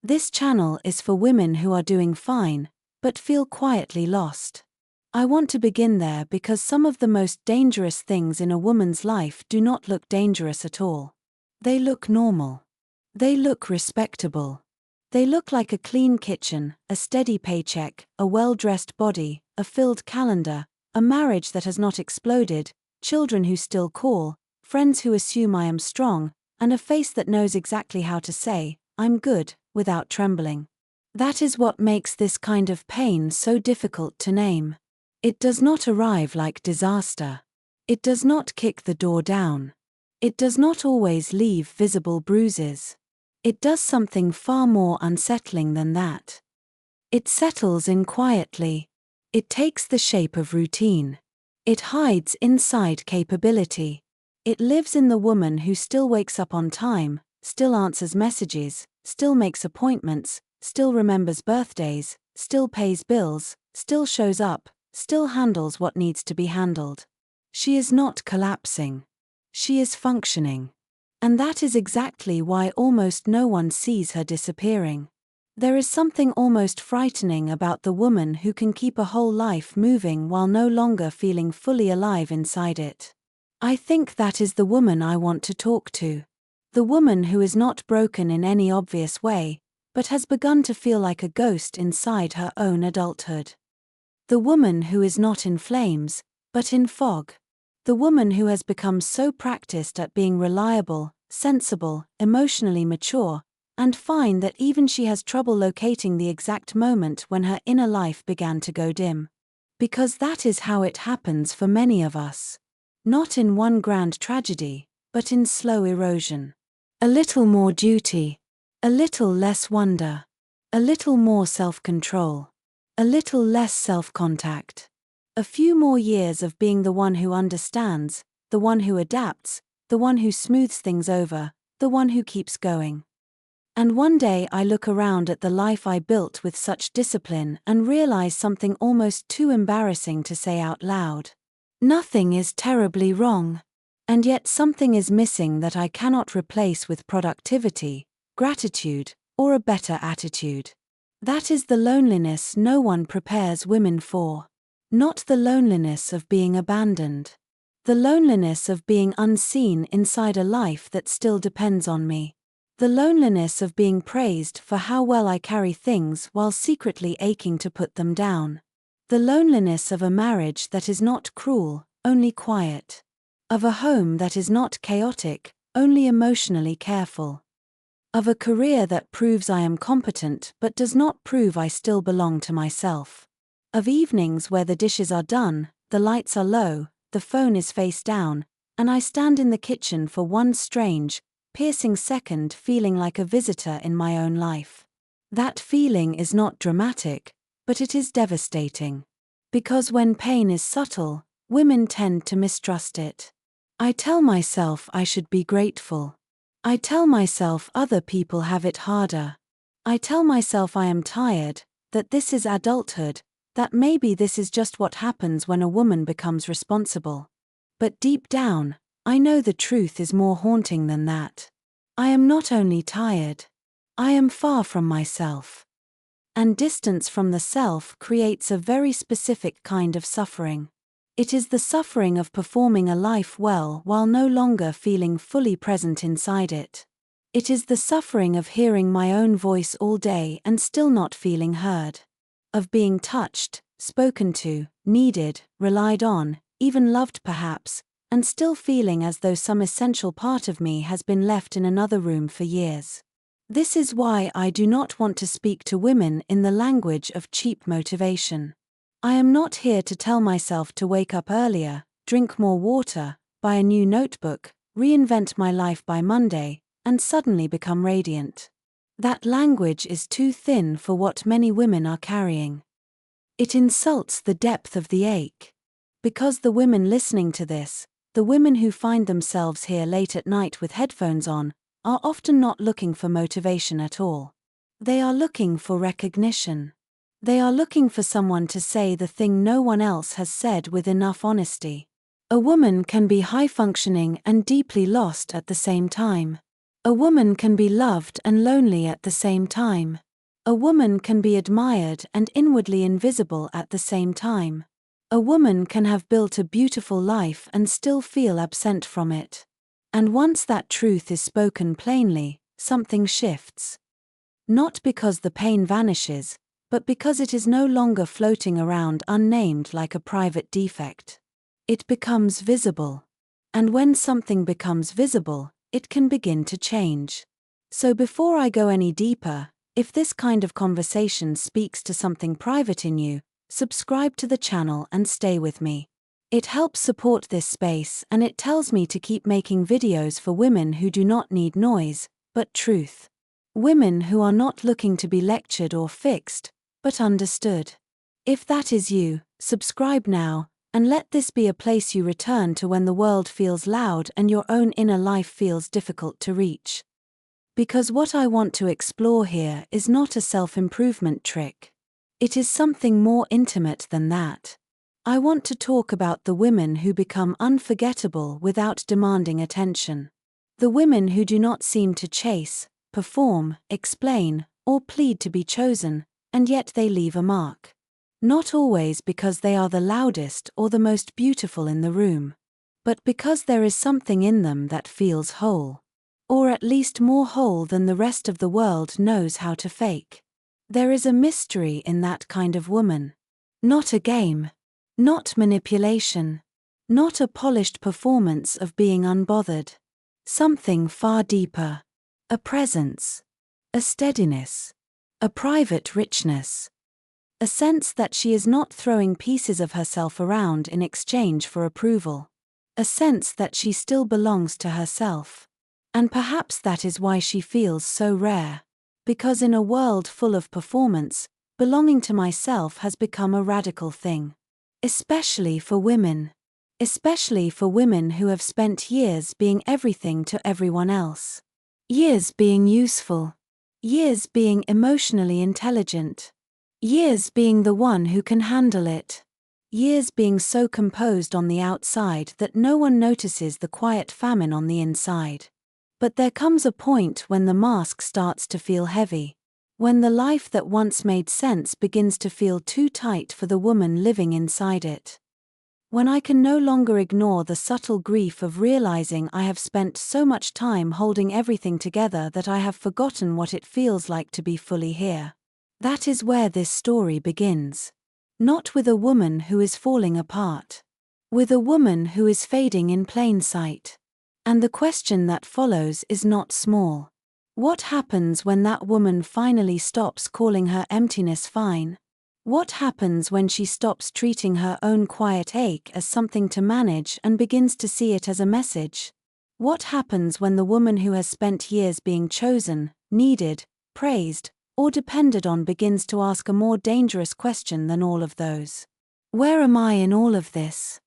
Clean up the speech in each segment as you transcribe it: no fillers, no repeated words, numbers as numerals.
This channel is for women who are doing fine, but feel quietly lost. I want to begin there because some of the most dangerous things in a woman's life do not look dangerous at all. They look normal. They look respectable. They look like a clean kitchen, a steady paycheck, a well-dressed body, a filled calendar, a marriage that has not exploded, children who still call, friends who assume I am strong, and a face that knows exactly how to say, "I'm good," without trembling. That is what makes this kind of pain so difficult to name. It does not arrive like disaster. It does not kick the door down. It does not always leave visible bruises. It does something far more unsettling than that. It settles in quietly. It takes the shape of routine. It hides inside capability. It lives in the woman who still wakes up on time, still answers messages, still makes appointments, still remembers birthdays, still pays bills, still shows up, still handles what needs to be handled. She is not collapsing. She is functioning. And that is exactly why almost no one sees her disappearing. There is something almost frightening about the woman who can keep a whole life moving while no longer feeling fully alive inside it. I think that is the woman I want to talk to. The woman who is not broken in any obvious way, but has begun to feel like a ghost inside her own adulthood. The woman who is not in flames, but in fog. The woman who has become so practiced at being reliable, sensible, emotionally mature, and fine that even she has trouble locating the exact moment when her inner life began to go dim. Because that is how it happens for many of us. Not in one grand tragedy, but in slow erosion. A little more duty. A little less wonder. A little more self-control. A little less self-contact. A few more years of being the one who understands, the one who adapts, the one who smooths things over, the one who keeps going. And one day I look around at the life I built with such discipline and realize something almost too embarrassing to say out loud. Nothing is terribly wrong. And yet something is missing that I cannot replace with productivity, gratitude, or a better attitude. That is the loneliness no one prepares women for. Not the loneliness of being abandoned. The loneliness of being unseen inside a life that still depends on me. The loneliness of being praised for how well I carry things while secretly aching to put them down. The loneliness of a marriage that is not cruel, only quiet. Of a home that is not chaotic, only emotionally careful. Of a career that proves I am competent but does not prove I still belong to myself. Of evenings where the dishes are done, the lights are low, the phone is face down, and I stand in the kitchen for one strange, piercing second feeling like a visitor in my own life. That feeling is not dramatic, but it is devastating. Because when pain is subtle, women tend to mistrust it. I tell myself I should be grateful. I tell myself other people have it harder. I tell myself I am tired, that this is adulthood, that maybe this is just what happens when a woman becomes responsible. But deep down, I know the truth is more haunting than that. I am not only tired. I am far from myself. And distance from the self creates a very specific kind of suffering. It is the suffering of performing a life well while no longer feeling fully present inside it. It is the suffering of hearing my own voice all day and still not feeling heard. Of being touched, spoken to, needed, relied on, even loved perhaps, and still feeling as though some essential part of me has been left in another room for years. This is why I do not want to speak to women in the language of cheap motivation. I am not here to tell myself to wake up earlier, drink more water, buy a new notebook, reinvent my life by Monday, and suddenly become radiant. That language is too thin for what many women are carrying. It insults the depth of the ache. Because the women listening to this, the women who find themselves here late at night with headphones on, are often not looking for motivation at all. They are looking for recognition. They are looking for someone to say the thing no one else has said with enough honesty. A woman can be high-functioning and deeply lost at the same time. A woman can be loved and lonely at the same time. A woman can be admired and inwardly invisible at the same time. A woman can have built a beautiful life and still feel absent from it. And once that truth is spoken plainly, something shifts. Not because the pain vanishes, but because it is no longer floating around unnamed like a private defect. It becomes visible. And when something becomes visible, it can begin to change. So before I go any deeper, if this kind of conversation speaks to something private in you, subscribe to the channel and stay with me. It helps support this space and it tells me to keep making videos for women who do not need noise, but truth. Women who are not looking to be lectured or fixed, but understood. If that is you, subscribe now, and let this be a place you return to when the world feels loud and your own inner life feels difficult to reach. Because what I want to explore here is not a self-improvement trick. It is something more intimate than that. I want to talk about the women who become unforgettable without demanding attention. The women who do not seem to chase, perform, explain, or plead to be chosen, and yet they leave a mark. Not always because they are the loudest or the most beautiful in the room, but because there is something in them that feels whole. Or at least more whole than the rest of the world knows how to fake. There is a mystery in that kind of woman. Not a game. Not manipulation. Not a polished performance of being unbothered. Something far deeper. A presence. A steadiness. A private richness. A sense that she is not throwing pieces of herself around in exchange for approval. A sense that she still belongs to herself. And perhaps that is why she feels so rare. Because in a world full of performance, belonging to myself has become a radical thing. Especially for women. Especially for women who have spent years being everything to everyone else. Years being useful. Years being emotionally intelligent. Years being the one who can handle it. Years being so composed on the outside that no one notices the quiet famine on the inside. But there comes a point when the mask starts to feel heavy. When the life that once made sense begins to feel too tight for the woman living inside it. When I can no longer ignore the subtle grief of realizing I have spent so much time holding everything together that I have forgotten what it feels like to be fully here. That is where this story begins. Not with a woman who is falling apart. With a woman who is fading in plain sight. And the question that follows is not small. What happens when that woman finally stops calling her emptiness fine? What happens when she stops treating her own quiet ache as something to manage and begins to see it as a message? What happens when the woman who has spent years being chosen, needed, praised, or depended on begins to ask a more dangerous question than all of those? Where am I in all of this?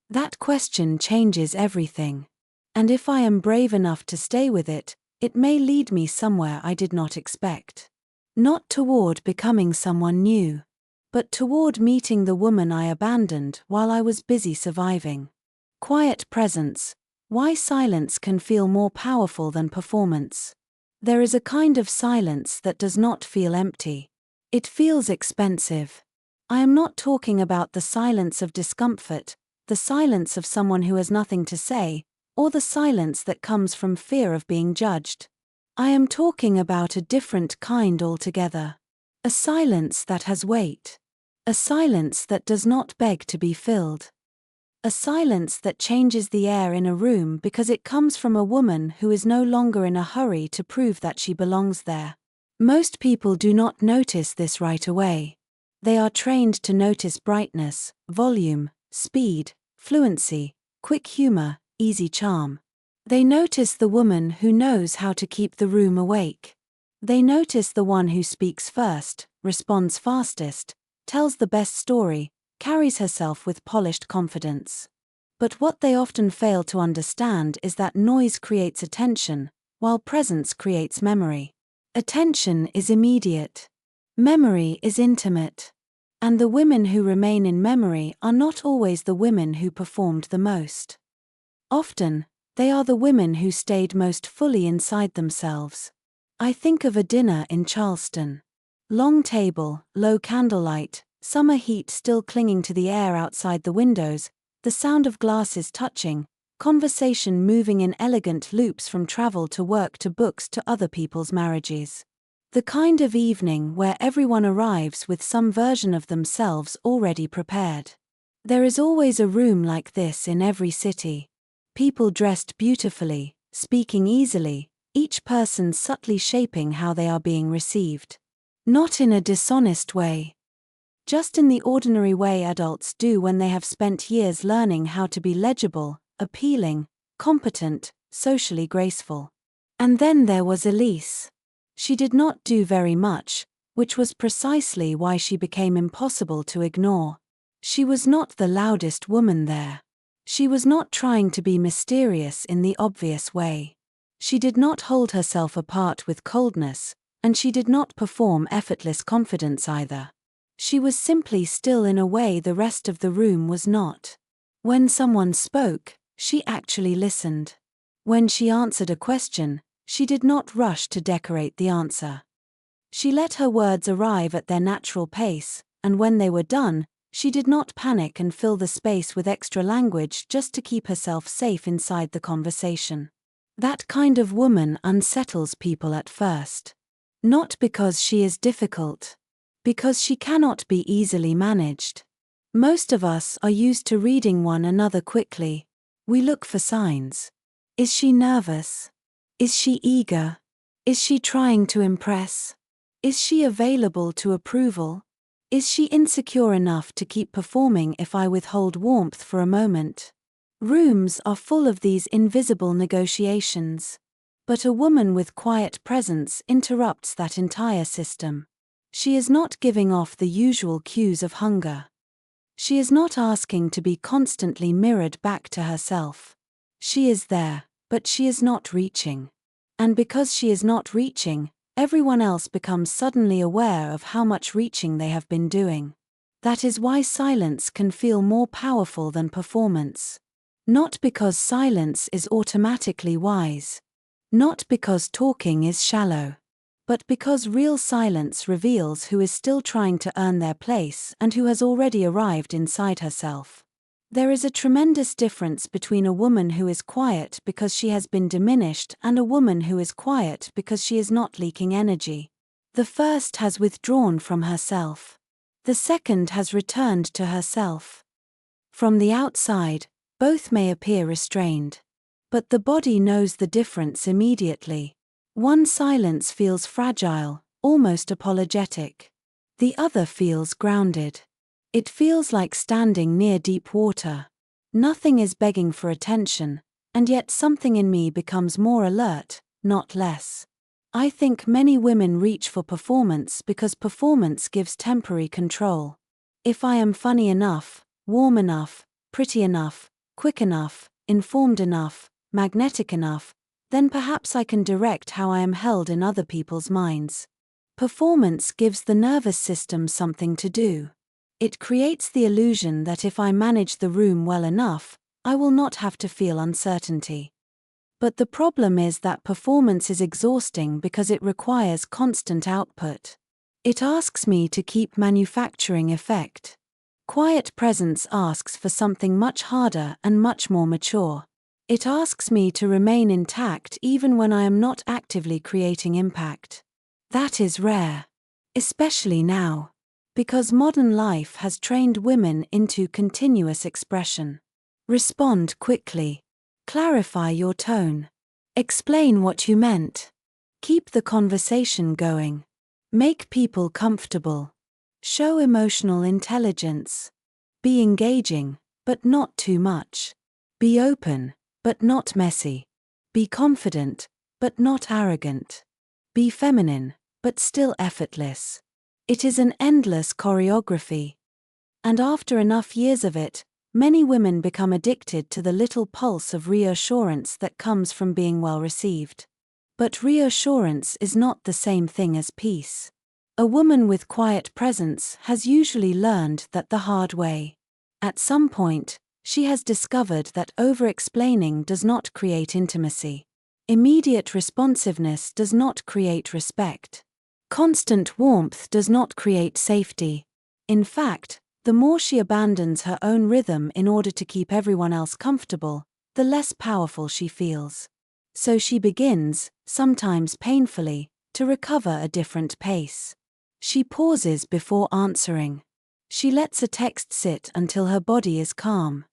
That question changes everything. And if I am brave enough to stay with it, it may lead me somewhere I did not expect. Not toward becoming someone new, but toward meeting the woman I abandoned while I was busy surviving. Quiet presence. Why silence can feel more powerful than performance. There is a kind of silence that does not feel empty. It feels expensive. I am not talking about the silence of discomfort, the silence of someone who has nothing to say, or the silence that comes from fear of being judged. I am talking about a different kind altogether. A silence that has weight. A silence that does not beg to be filled. A silence that changes the air in a room because it comes from a woman who is no longer in a hurry to prove that she belongs there. Most people do not notice this right away. They are trained to notice brightness, volume, speed, fluency, quick humor, easy charm. They notice the woman who knows how to keep the room awake. They notice the one who speaks first, responds fastest, tells the best story, carries herself with polished confidence. But what they often fail to understand is that noise creates attention, while presence creates memory. Attention is immediate. Memory is intimate. And the women who remain in memory are not always the women who performed the most. Often, They are the women who stayed most fully inside themselves. I think of a dinner in Charleston. Long table, low candlelight, summer heat still clinging to the air outside the windows, the sound of glasses touching, conversation moving in elegant loops from travel to work to books to other people's marriages. The kind of evening where everyone arrives with some version of themselves already prepared. There is always a room like this in every city. People dressed beautifully, speaking easily, each person subtly shaping how they are being received. Not in a dishonest way. Just in the ordinary way adults do when they have spent years learning how to be legible, appealing, competent, socially graceful. And then there was Elise. She did not do very much, which was precisely why she became impossible to ignore. She was not the loudest woman there. She was not trying to be mysterious in the obvious way. She did not hold herself apart with coldness, and she did not perform effortless confidence either. She was simply still in a way the rest of the room was not. When someone spoke, she actually listened. When she answered a question, she did not rush to decorate the answer. She let her words arrive at their natural pace, and when they were done, she did not panic and fill the space with extra language just to keep herself safe inside the conversation. That kind of woman unsettles people at first. Not because she is difficult. Because she cannot be easily managed. Most of us are used to reading one another quickly. We look for signs. Is she nervous? Is she eager? Is she trying to impress? Is she available to approval? Is she insecure enough to keep performing if I withhold warmth for a moment? Rooms are full of these invisible negotiations. But a woman with quiet presence interrupts that entire system. She is not giving off the usual cues of hunger. She is not asking to be constantly mirrored back to herself. She is there, but she is not reaching. And because she is not reaching, everyone else becomes suddenly aware of how much reaching they have been doing. That is why silence can feel more powerful than performance. Not because silence is automatically wise. Not because talking is shallow. But because real silence reveals who is still trying to earn their place and who has already arrived inside herself. There is a tremendous difference between a woman who is quiet because she has been diminished and a woman who is quiet because she is not leaking energy. The first has withdrawn from herself. The second has returned to herself. From the outside, both may appear restrained. But the body knows the difference immediately. One silence feels fragile, almost apologetic. The other feels grounded. It feels like standing near deep water. Nothing is begging for attention, and yet something in me becomes more alert, not less. I think many women reach for performance because performance gives temporary control. If I am funny enough, warm enough, pretty enough, quick enough, informed enough, magnetic enough, then perhaps I can direct how I am held in other people's minds. Performance gives the nervous system something to do. It creates the illusion that if I manage the room well enough, I will not have to feel uncertainty. But the problem is that performance is exhausting because it requires constant output. It asks me to keep manufacturing effect. Quiet presence asks for something much harder and much more mature. It asks me to remain intact even when I am not actively creating impact. That is rare. Especially now. Because modern life has trained women into continuous expression. Respond quickly. Clarify your tone. Explain what you meant. Keep the conversation going. Make people comfortable. Show emotional intelligence. Be engaging, but not too much. Be open, but not messy. Be confident, but not arrogant. Be feminine, but still effortless. It is an endless choreography. And after enough years of it, many women become addicted to the little pulse of reassurance that comes from being well received. But reassurance is not the same thing as peace. A woman with quiet presence has usually learned that the hard way. At some point, She has discovered that over-explaining does not create intimacy. Immediate responsiveness does not create respect. Constant warmth does not create safety. In fact, the more she abandons her own rhythm in order to keep everyone else comfortable, the less powerful she feels. So she begins, sometimes painfully, to recover a different pace. She pauses before answering. She lets a text sit until her body is calm.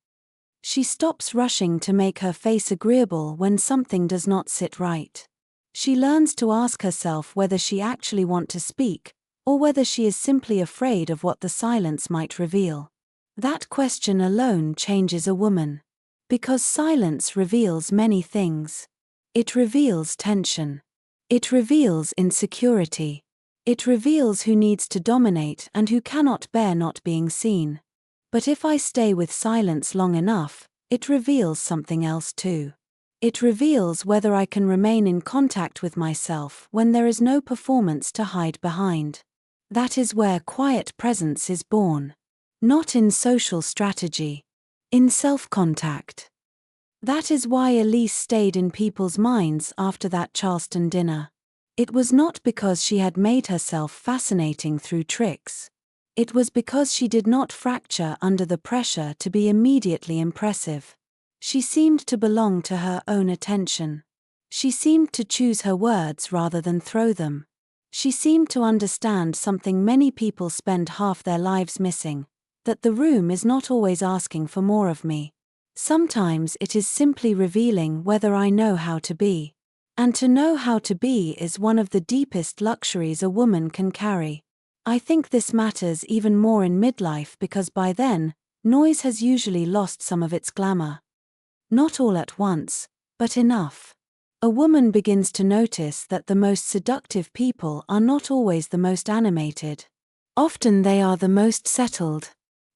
She stops rushing to make her face agreeable when something does not sit right. She learns to ask herself whether she actually wants to speak, or whether she is simply afraid of what the silence might reveal. That question alone changes a woman. Because silence reveals many things. It reveals tension. It reveals insecurity. It reveals who needs to dominate and who cannot bear not being seen. But if I stay with silence long enough, it reveals something else too. It reveals whether I can remain in contact with myself when there is no performance to hide behind. That is where quiet presence is born. Not in social strategy. In self-contact. That is why Elise stayed in people's minds after that Charleston dinner. It was not because she had made herself fascinating through tricks. It was because she did not fracture under the pressure to be immediately impressive. She seemed to belong to her own attention. She seemed to choose her words rather than throw them. She seemed to understand something many people spend half their lives missing, that the room is not always asking for more of me. Sometimes it is simply revealing whether I know how to be. And to know how to be is one of the deepest luxuries a woman can carry. I think this matters even more in midlife because by then, noise has usually lost some of its glamour. Not all at once, but enough. A woman begins to notice that the most seductive people are not always the most animated. Often they are the most settled.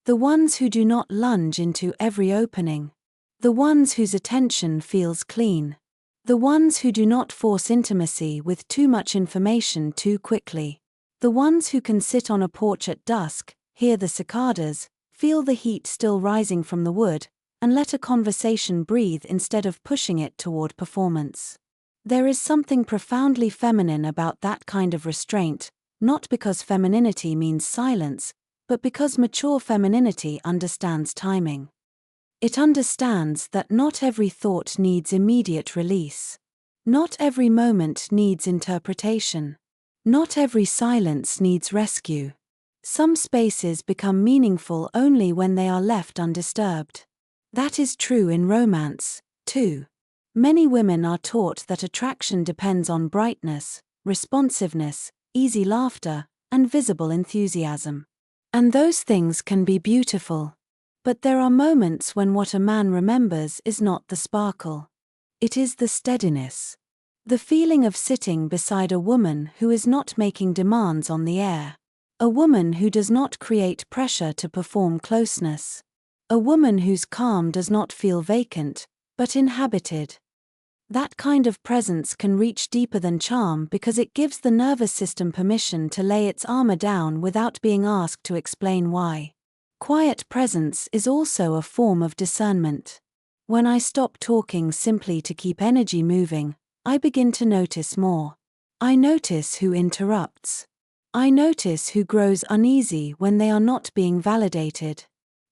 The ones who do not lunge into every opening. The ones whose attention feels clean. The ones who do not force intimacy with too much information too quickly. The ones who can sit on a porch at dusk, hear the cicadas, feel the heat still rising from the wood, and let a conversation breathe instead of pushing it toward performance. There is something profoundly feminine about that kind of restraint, not because femininity means silence, but because mature femininity understands timing. It understands that not every thought needs immediate release. Not every moment needs interpretation. Not every silence needs rescue. Some spaces become meaningful only when they are left undisturbed. That is true in romance, too. Many women are taught that attraction depends on brightness, responsiveness, easy laughter, and visible enthusiasm. And those things can be beautiful. But there are moments when what a man remembers is not the sparkle. It is the steadiness. The feeling of sitting beside a woman who is not making demands on the air. A woman who does not create pressure to perform closeness. A woman whose calm does not feel vacant, but inhabited. That kind of presence can reach deeper than charm because it gives the nervous system permission to lay its armor down without being asked to explain why. Quiet presence is also a form of discernment. When I stop talking simply to keep energy moving, I begin to notice more. I notice who interrupts. I notice who grows uneasy when they are not being validated.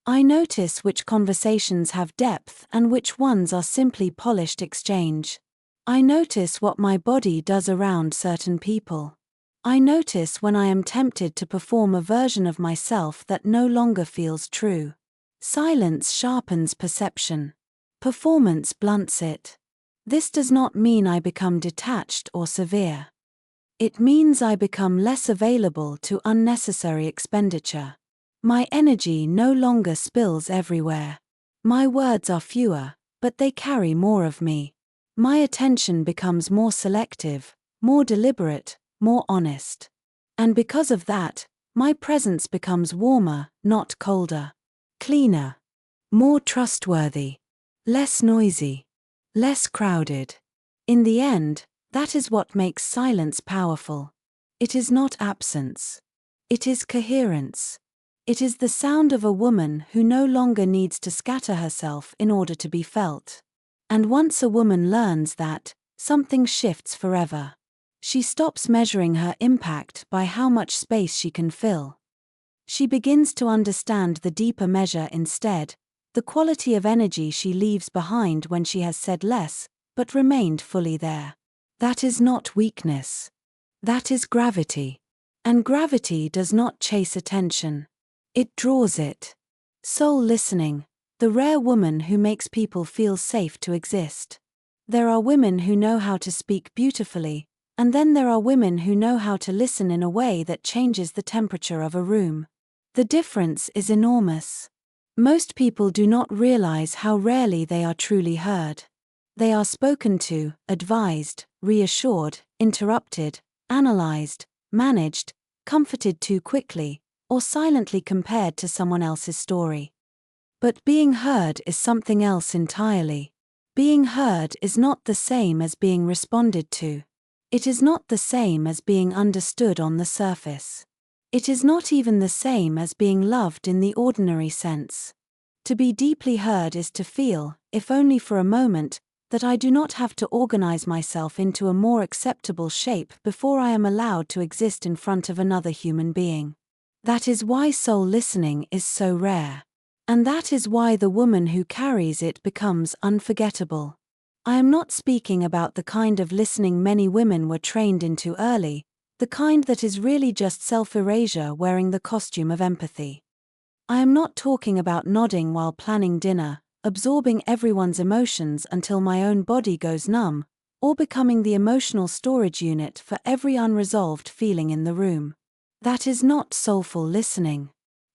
I notice which conversations have depth and which ones are simply polished exchange. I notice what my body does around certain people. I notice when I am tempted to perform a version of myself that no longer feels true. Silence sharpens perception. Performance blunts it. This does not mean I become detached or severe. It means I become less available to unnecessary expenditure. My energy no longer spills everywhere. My words are fewer, but they carry more of me. My attention becomes more selective, more deliberate, more honest. And because of that, my presence becomes warmer, not colder. Cleaner. More trustworthy. Less noisy. Less crowded. In the end, that is what makes silence powerful. It is not absence. It is coherence. It is the sound of a woman who no longer needs to scatter herself in order to be felt. And once a woman learns that, something shifts forever. She stops measuring her impact by how much space she can fill. She begins to understand the deeper measure instead, the quality of energy she leaves behind when she has said less, but remained fully there. That is not weakness. That is gravity. And gravity does not chase attention. It draws it. Soul listening, the rare woman who makes people feel safe to exist. There are women who know how to speak beautifully, and then there are women who know how to listen in a way that changes the temperature of a room. The difference is enormous. Most people do not realize how rarely they are truly heard. They are spoken to, advised, reassured, interrupted, analyzed, managed, comforted too quickly, or silently compared to someone else's story. But being heard is something else entirely. Being heard is not the same as being responded to. It is not the same as being understood on the surface. It is not even the same as being loved in the ordinary sense. To be deeply heard is to feel, if only for a moment, that I do not have to organize myself into a more acceptable shape before I am allowed to exist in front of another human being. That is why soul listening is so rare. And that is why the woman who carries it becomes unforgettable. I am not speaking about the kind of listening many women were trained into early, the kind that is really just self-erasure wearing the costume of empathy. I am not talking about nodding while planning dinner, absorbing everyone's emotions until my own body goes numb, or becoming the emotional storage unit for every unresolved feeling in the room. That is not soulful listening.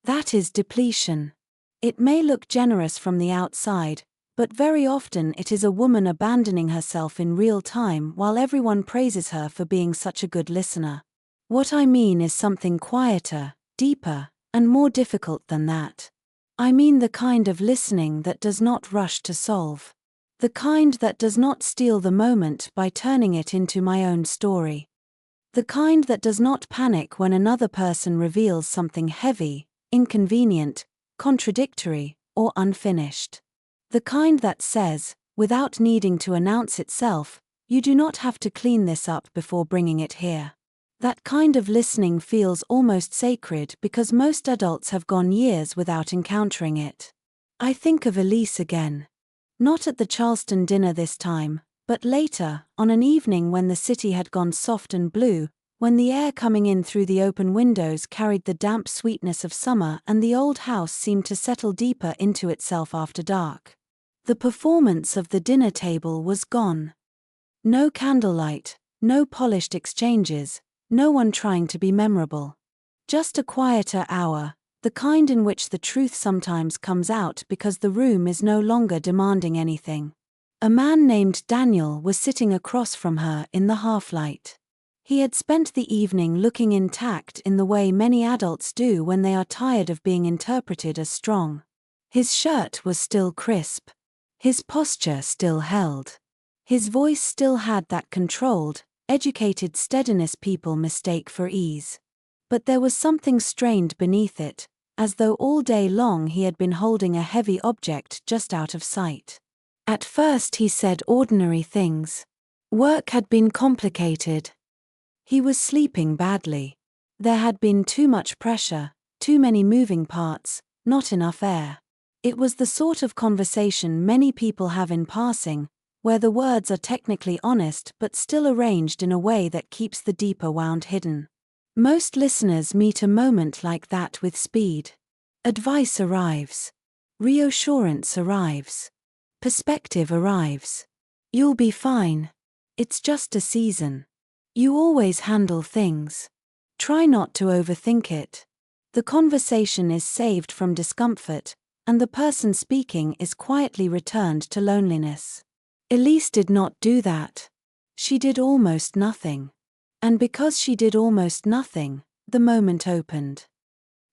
That is depletion. It may look generous from the outside, but very often it is a woman abandoning herself in real time while everyone praises her for being such a good listener. What I mean is something quieter, deeper, and more difficult than that. I mean the kind of listening that does not rush to solve. The kind that does not steal the moment by turning it into my own story. The kind that does not panic when another person reveals something heavy, inconvenient, contradictory, or unfinished. The kind that says, without needing to announce itself, you do not have to clean this up before bringing it here. That kind of listening feels almost sacred because most adults have gone years without encountering it. I think of Elise again. Not at the Charleston dinner this time, but later, on an evening when the city had gone soft and blue, when the air coming in through the open windows carried the damp sweetness of summer and the old house seemed to settle deeper into itself after dark. The performance of the dinner table was gone. No candlelight, no polished exchanges, no one trying to be memorable. Just a quieter hour, the kind in which the truth sometimes comes out because the room is no longer demanding anything. A man named Daniel was sitting across from her in the half-light. He had spent the evening looking intact in the way many adults do when they are tired of being interpreted as strong. His shirt was still crisp. His posture still held. His voice still had that controlled, educated steadiness people mistake for ease. But there was something strained beneath it, as though all day long he had been holding a heavy object just out of sight. At first he said ordinary things. Work had been complicated. He was sleeping badly. There had been too much pressure, too many moving parts, not enough air. It was the sort of conversation many people have in passing, where the words are technically honest but still arranged in a way that keeps the deeper wound hidden. Most listeners meet a moment like that with speed. Advice arrives. Reassurance arrives. Perspective arrives. You'll be fine. It's just a season. You always handle things. Try not to overthink it. The conversation is saved from discomfort, and the person speaking is quietly returned to loneliness. Elise did not do that. She did almost nothing. And because she did almost nothing, the moment opened.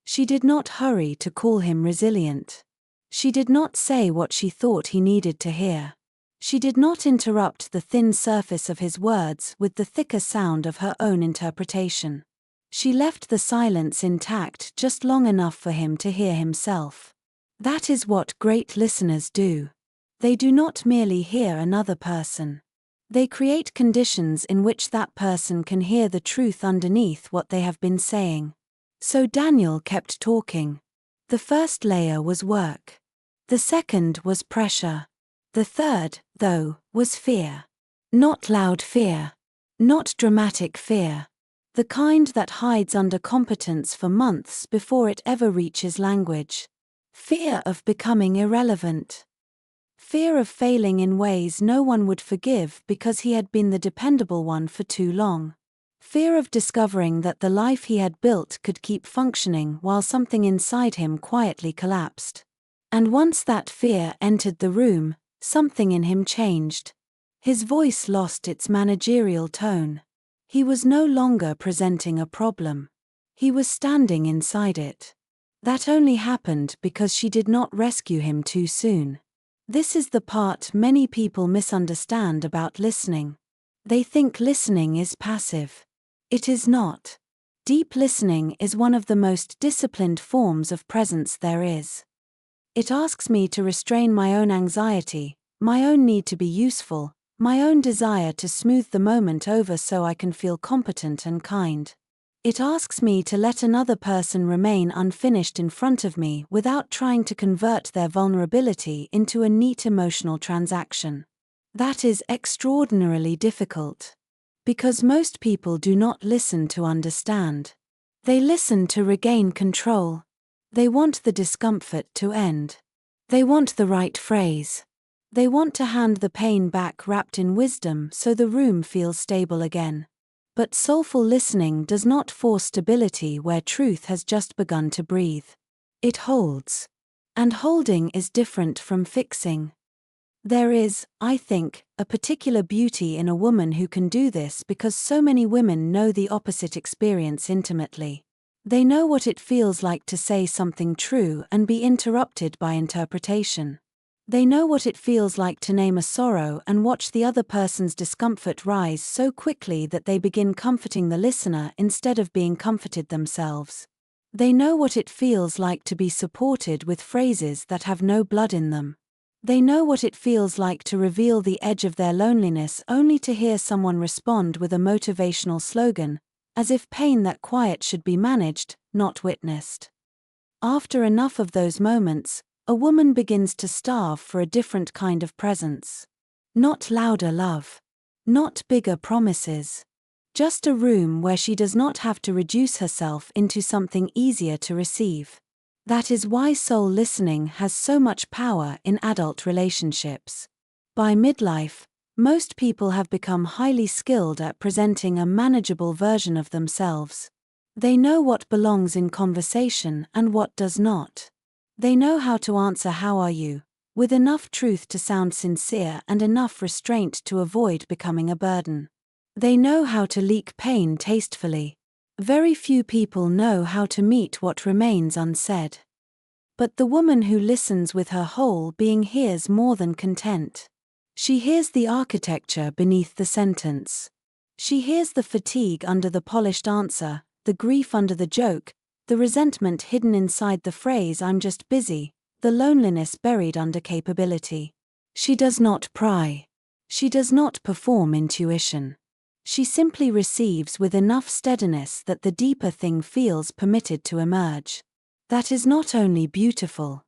She did not hurry to call him resilient. She did not say what she thought he needed to hear. She did not interrupt the thin surface of his words with the thicker sound of her own interpretation. She left the silence intact just long enough for him to hear himself. That is what great listeners do. They do not merely hear another person. They create conditions in which that person can hear the truth underneath what they have been saying. So Daniel kept talking. The first layer was work. The second was pressure. The third, though, was fear. Not loud fear. Not dramatic fear. The kind that hides under competence for months before it ever reaches language. Fear of becoming irrelevant. Fear of failing in ways no one would forgive because he had been the dependable one for too long. Fear of discovering that the life he had built could keep functioning while something inside him quietly collapsed. And once that fear entered the room, something in him changed. His voice lost its managerial tone. He was no longer presenting a problem. He was standing inside it. That only happened because she did not rescue him too soon. This is the part many people misunderstand about listening. They think listening is passive. It is not. Deep listening is one of the most disciplined forms of presence there is. It asks me to restrain my own anxiety, my own need to be useful, my own desire to smooth the moment over so I can feel competent and kind. It asks me to let another person remain unfinished in front of me without trying to convert their vulnerability into a neat emotional transaction. That is extraordinarily difficult. Because most people do not listen to understand. They listen to regain control. They want the discomfort to end. They want the right phrase. They want to hand the pain back wrapped in wisdom so the room feels stable again. But soulful listening does not force stability where truth has just begun to breathe. It holds. And holding is different from fixing. There is, I think, a particular beauty in a woman who can do this because so many women know the opposite experience intimately. They know what it feels like to say something true and be interrupted by interpretation. They know what it feels like to name a sorrow and watch the other person's discomfort rise so quickly that they begin comforting the listener instead of being comforted themselves. They know what it feels like to be supported with phrases that have no blood in them. They know what it feels like to reveal the edge of their loneliness only to hear someone respond with a motivational slogan, as if pain that quiet should be managed, not witnessed. After enough of those moments, a woman begins to starve for a different kind of presence. Not louder love. Not bigger promises. Just a room where she does not have to reduce herself into something easier to receive. That is why soul listening has so much power in adult relationships. By midlife, most people have become highly skilled at presenting a manageable version of themselves. They know what belongs in conversation and what does not. They know how to answer "How are you?" with enough truth to sound sincere and enough restraint to avoid becoming a burden. They know how to leak pain tastefully. Very few people know how to meet what remains unsaid. But the woman who listens with her whole being hears more than content. She hears the architecture beneath the sentence. She hears the fatigue under the polished answer, the grief under the joke, the resentment hidden inside the phrase "I'm just busy," the loneliness buried under capability. She does not pry. She does not perform intuition. She simply receives with enough steadiness that the deeper thing feels permitted to emerge. That is not only beautiful.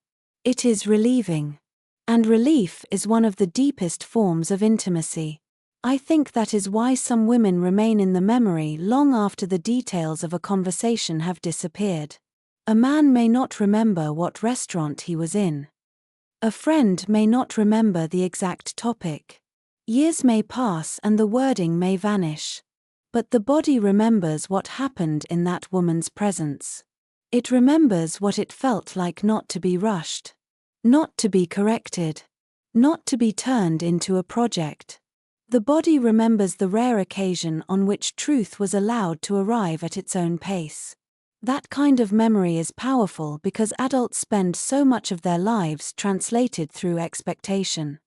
It is relieving. And relief is one of the deepest forms of intimacy. I think that is why some women remain in the memory long after the details of a conversation have disappeared. A man may not remember what restaurant he was in. A friend may not remember the exact topic. Years may pass and the wording may vanish. But the body remembers what happened in that woman's presence. It remembers what it felt like not to be rushed. Not to be corrected. Not to be turned into a project. The body remembers the rare occasion on which truth was allowed to arrive at its own pace. That kind of memory is powerful because adults spend so much of their lives translated through expectation.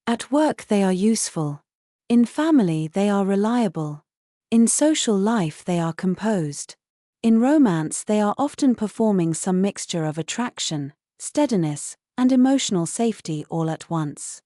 At work they are useful. In family they are reliable. In social life they are composed. In romance, they are often performing some mixture of attraction, steadiness, and emotional safety all at once.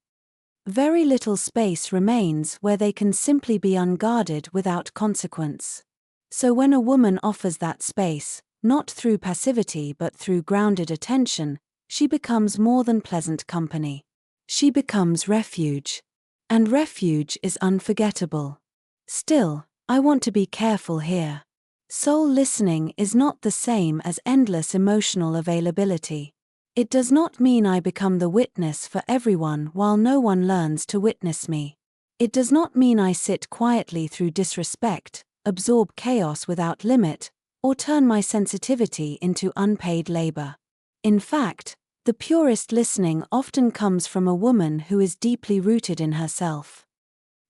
Very little space remains where they can simply be unguarded without consequence. So when a woman offers that space, not through passivity but through grounded attention, she becomes more than pleasant company. She becomes refuge. And refuge is unforgettable. Still, I want to be careful here. Soul listening is not the same as endless emotional availability. It does not mean I become the witness for everyone while no one learns to witness me. It does not mean I sit quietly through disrespect, absorb chaos without limit, or turn my sensitivity into unpaid labor. In fact, the purest listening often comes from a woman who is deeply rooted in herself.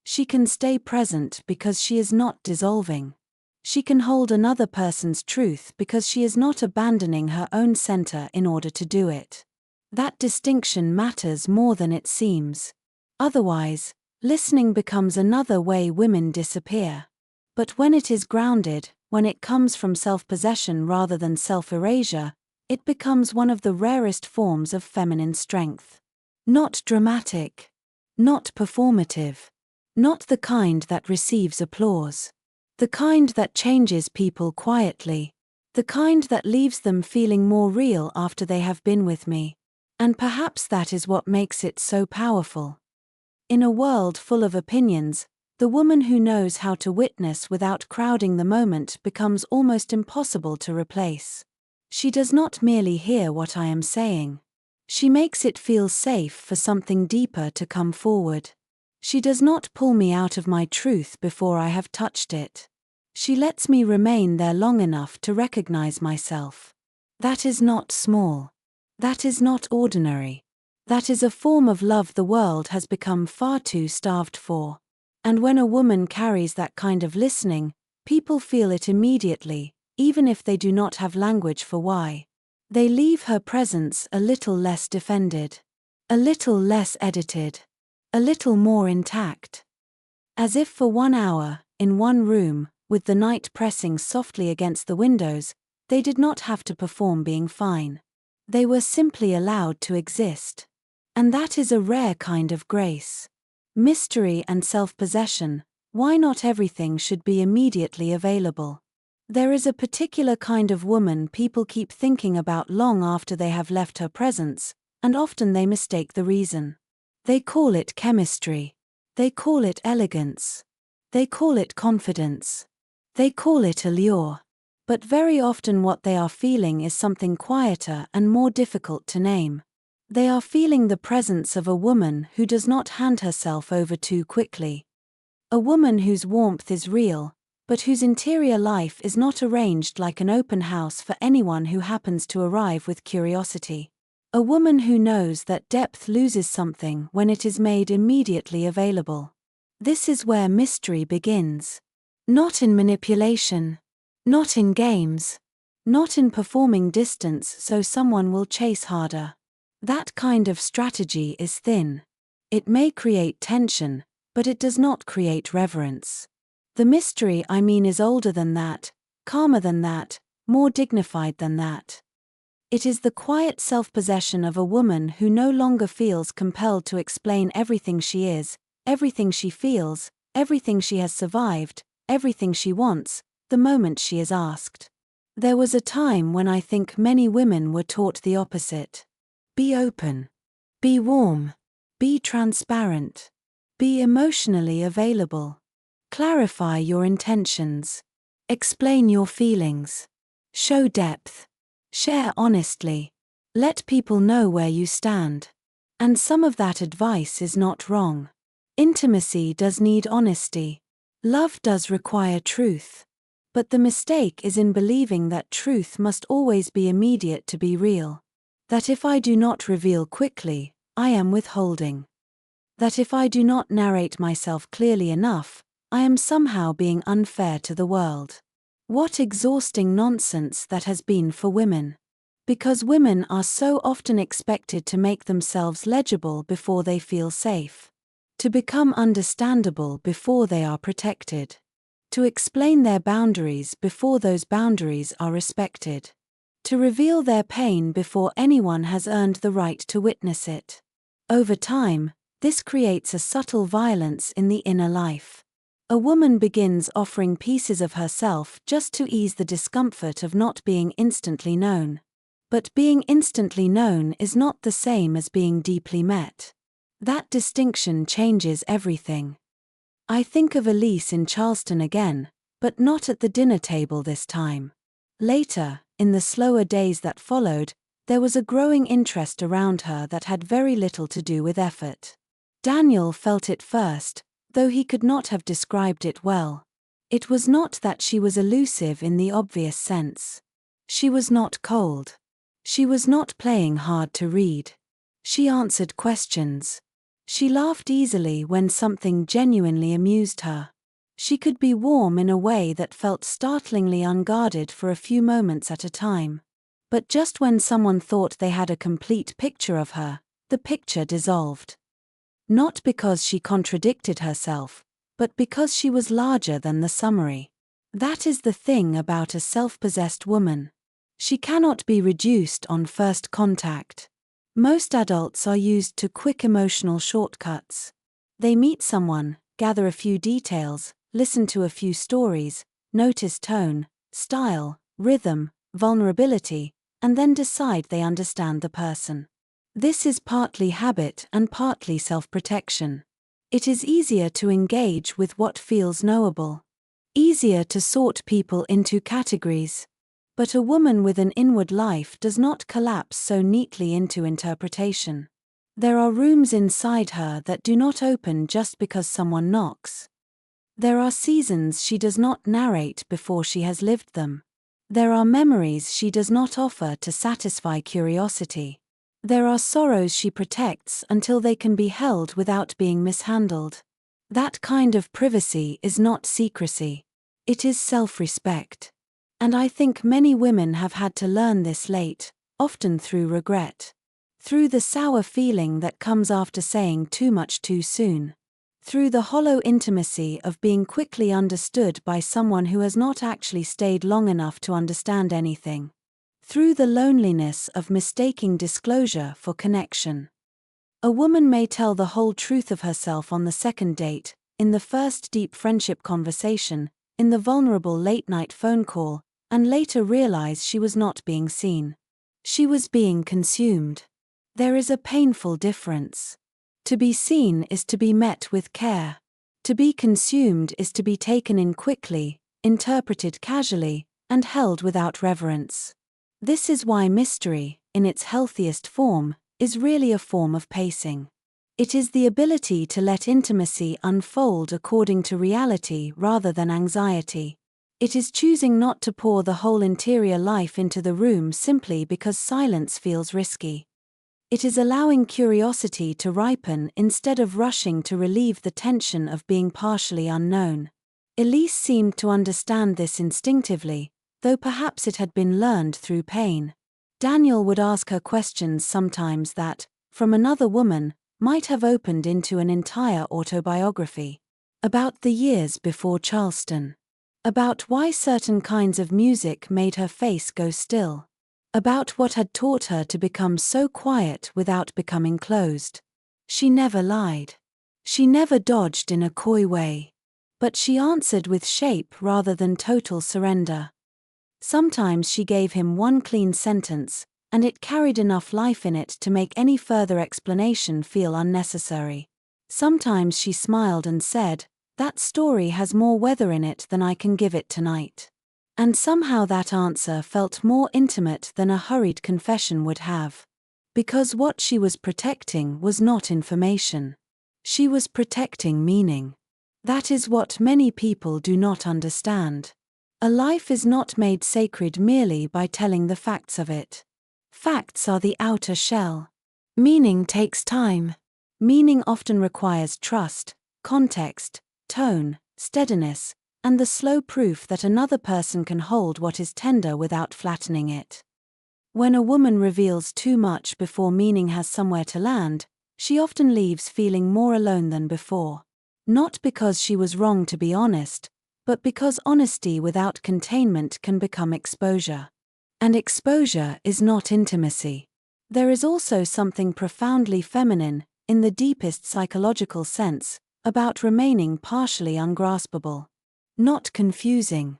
She can stay present because she is not dissolving. She can hold another person's truth because she is not abandoning her own center in order to do it. That distinction matters more than it seems. Otherwise, listening becomes another way women disappear. But when it is grounded, when it comes from self-possession rather than self-erasure, it becomes one of the rarest forms of feminine strength. Not dramatic. Not performative. Not the kind that receives applause. The kind that changes people quietly. The kind that leaves them feeling more real after they have been with me. And perhaps that is what makes it so powerful. In a world full of opinions, the woman who knows how to witness without crowding the moment becomes almost impossible to replace. She does not merely hear what I am saying. She makes it feel safe for something deeper to come forward. She does not pull me out of my truth before I have touched it. She lets me remain there long enough to recognize myself. That is not small. That is not ordinary. That is a form of love the world has become far too starved for. And when a woman carries that kind of listening, people feel it immediately, even if they do not have language for why. They leave her presence a little less defended, a little less edited, a little more intact. As if for 1 hour, in one room, with the night pressing softly against the windows, they did not have to perform being fine. They were simply allowed to exist. And that is a rare kind of grace. Mystery and self-possession, why not everything should be immediately available? There is a particular kind of woman people keep thinking about long after they have left her presence, and often they mistake the reason. They call it chemistry. They call it elegance. They call it confidence. They call it allure. But very often what they are feeling is something quieter and more difficult to name. They are feeling the presence of a woman who does not hand herself over too quickly. A woman whose warmth is real, but whose interior life is not arranged like an open house for anyone who happens to arrive with curiosity. A woman who knows that depth loses something when it is made immediately available. This is where mystery begins. Not in manipulation. Not in games. Not in performing distance so someone will chase harder. That kind of strategy is thin. It may create tension, but it does not create reverence. The mystery, I mean, is older than that, calmer than that, more dignified than that. It is the quiet self-possession of a woman who no longer feels compelled to explain everything she is, everything she feels, everything she has survived, everything she wants, the moment she is asked. There was a time when I think many women were taught the opposite. Be open. Be warm. Be transparent. Be emotionally available. Clarify your intentions. Explain your feelings. Show depth. Share honestly. Let people know where you stand. And some of that advice is not wrong. Intimacy does need honesty. Love does require truth. But the mistake is in believing that truth must always be immediate to be real. That if I do not reveal quickly, I am withholding. That if I do not narrate myself clearly enough, I am somehow being unfair to the world. What exhausting nonsense that has been for women. Because women are so often expected to make themselves legible before they feel safe. To become understandable before they are protected. To explain their boundaries before those boundaries are respected. To reveal their pain before anyone has earned the right to witness it. Over time, this creates a subtle violence in the inner life. A woman begins offering pieces of herself just to ease the discomfort of not being instantly known. But being instantly known is not the same as being deeply met. That distinction changes everything. I think of Elise in Charleston again, but not at the dinner table this time. Later, in the slower days that followed, there was a growing interest around her that had very little to do with effort. Daniel felt it first, though he could not have described it well. It was not that she was elusive in the obvious sense. She was not cold. She was not playing hard to read. She answered questions. She laughed easily when something genuinely amused her. She could be warm in a way that felt startlingly unguarded for a few moments at a time. But just when someone thought they had a complete picture of her, the picture dissolved. Not because she contradicted herself, but because she was larger than the summary. That is the thing about a self-possessed woman. She cannot be reduced on first contact. Most adults are used to quick emotional shortcuts. They meet someone, gather a few details, listen to a few stories, notice tone, style, rhythm, vulnerability, and then decide they understand the person. This is partly habit and partly self-protection. It is easier to engage with what feels knowable. Easier to sort people into categories. But a woman with an inward life does not collapse so neatly into interpretation. There are rooms inside her that do not open just because someone knocks. There are seasons she does not narrate before she has lived them. There are memories she does not offer to satisfy curiosity. There are sorrows she protects until they can be held without being mishandled. That kind of privacy is not secrecy. It is self-respect. And I think many women have had to learn this late, often through regret. Through the sour feeling that comes after saying too much too soon. Through the hollow intimacy of being quickly understood by someone who has not actually stayed long enough to understand anything. Through the loneliness of mistaking disclosure for connection. A woman may tell the whole truth of herself on the second date, in the first deep friendship conversation, in the vulnerable late-night phone call, and later realize she was not being seen. She was being consumed. There is a painful difference. To be seen is to be met with care. To be consumed is to be taken in quickly, interpreted casually, and held without reverence. This is why mystery, in its healthiest form, is really a form of pacing. It is the ability to let intimacy unfold according to reality rather than anxiety. It is choosing not to pour the whole interior life into the room simply because silence feels risky. It is allowing curiosity to ripen instead of rushing to relieve the tension of being partially unknown. Elise seemed to understand this instinctively, though perhaps it had been learned through pain. Daniel would ask her questions sometimes that, from another woman, might have opened into an entire autobiography. About the years before Charleston. About why certain kinds of music made her face go still. About what had taught her to become so quiet without becoming closed. She never lied. She never dodged in a coy way. But she answered with shape rather than total surrender. Sometimes she gave him one clean sentence, and it carried enough life in it to make any further explanation feel unnecessary. Sometimes she smiled and said, "That story has more weather in it than I can give it tonight." And somehow that answer felt more intimate than a hurried confession would have. Because what she was protecting was not information. She was protecting meaning. That is what many people do not understand. A life is not made sacred merely by telling the facts of it. Facts are the outer shell. Meaning takes time. Meaning often requires trust, context, tone, steadiness, and the slow proof that another person can hold what is tender without flattening it. When a woman reveals too much before meaning has somewhere to land, she often leaves feeling more alone than before. Not because she was wrong to be honest, but because honesty without containment can become exposure. And exposure is not intimacy. There is also something profoundly feminine, in the deepest psychological sense, about remaining partially ungraspable. Not confusing.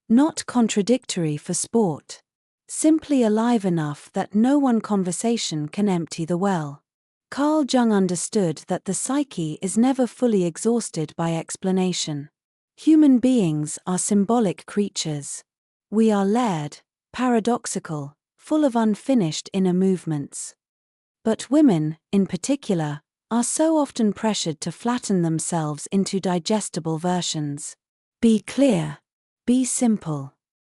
Not contradictory for sport. Simply alive enough that no one conversation can empty the well. Carl Jung understood that the psyche is never fully exhausted by explanation. Human beings are symbolic creatures. We are layered, paradoxical, full of unfinished inner movements. But women, in particular, are so often pressured to flatten themselves into digestible versions. Be clear. Be simple.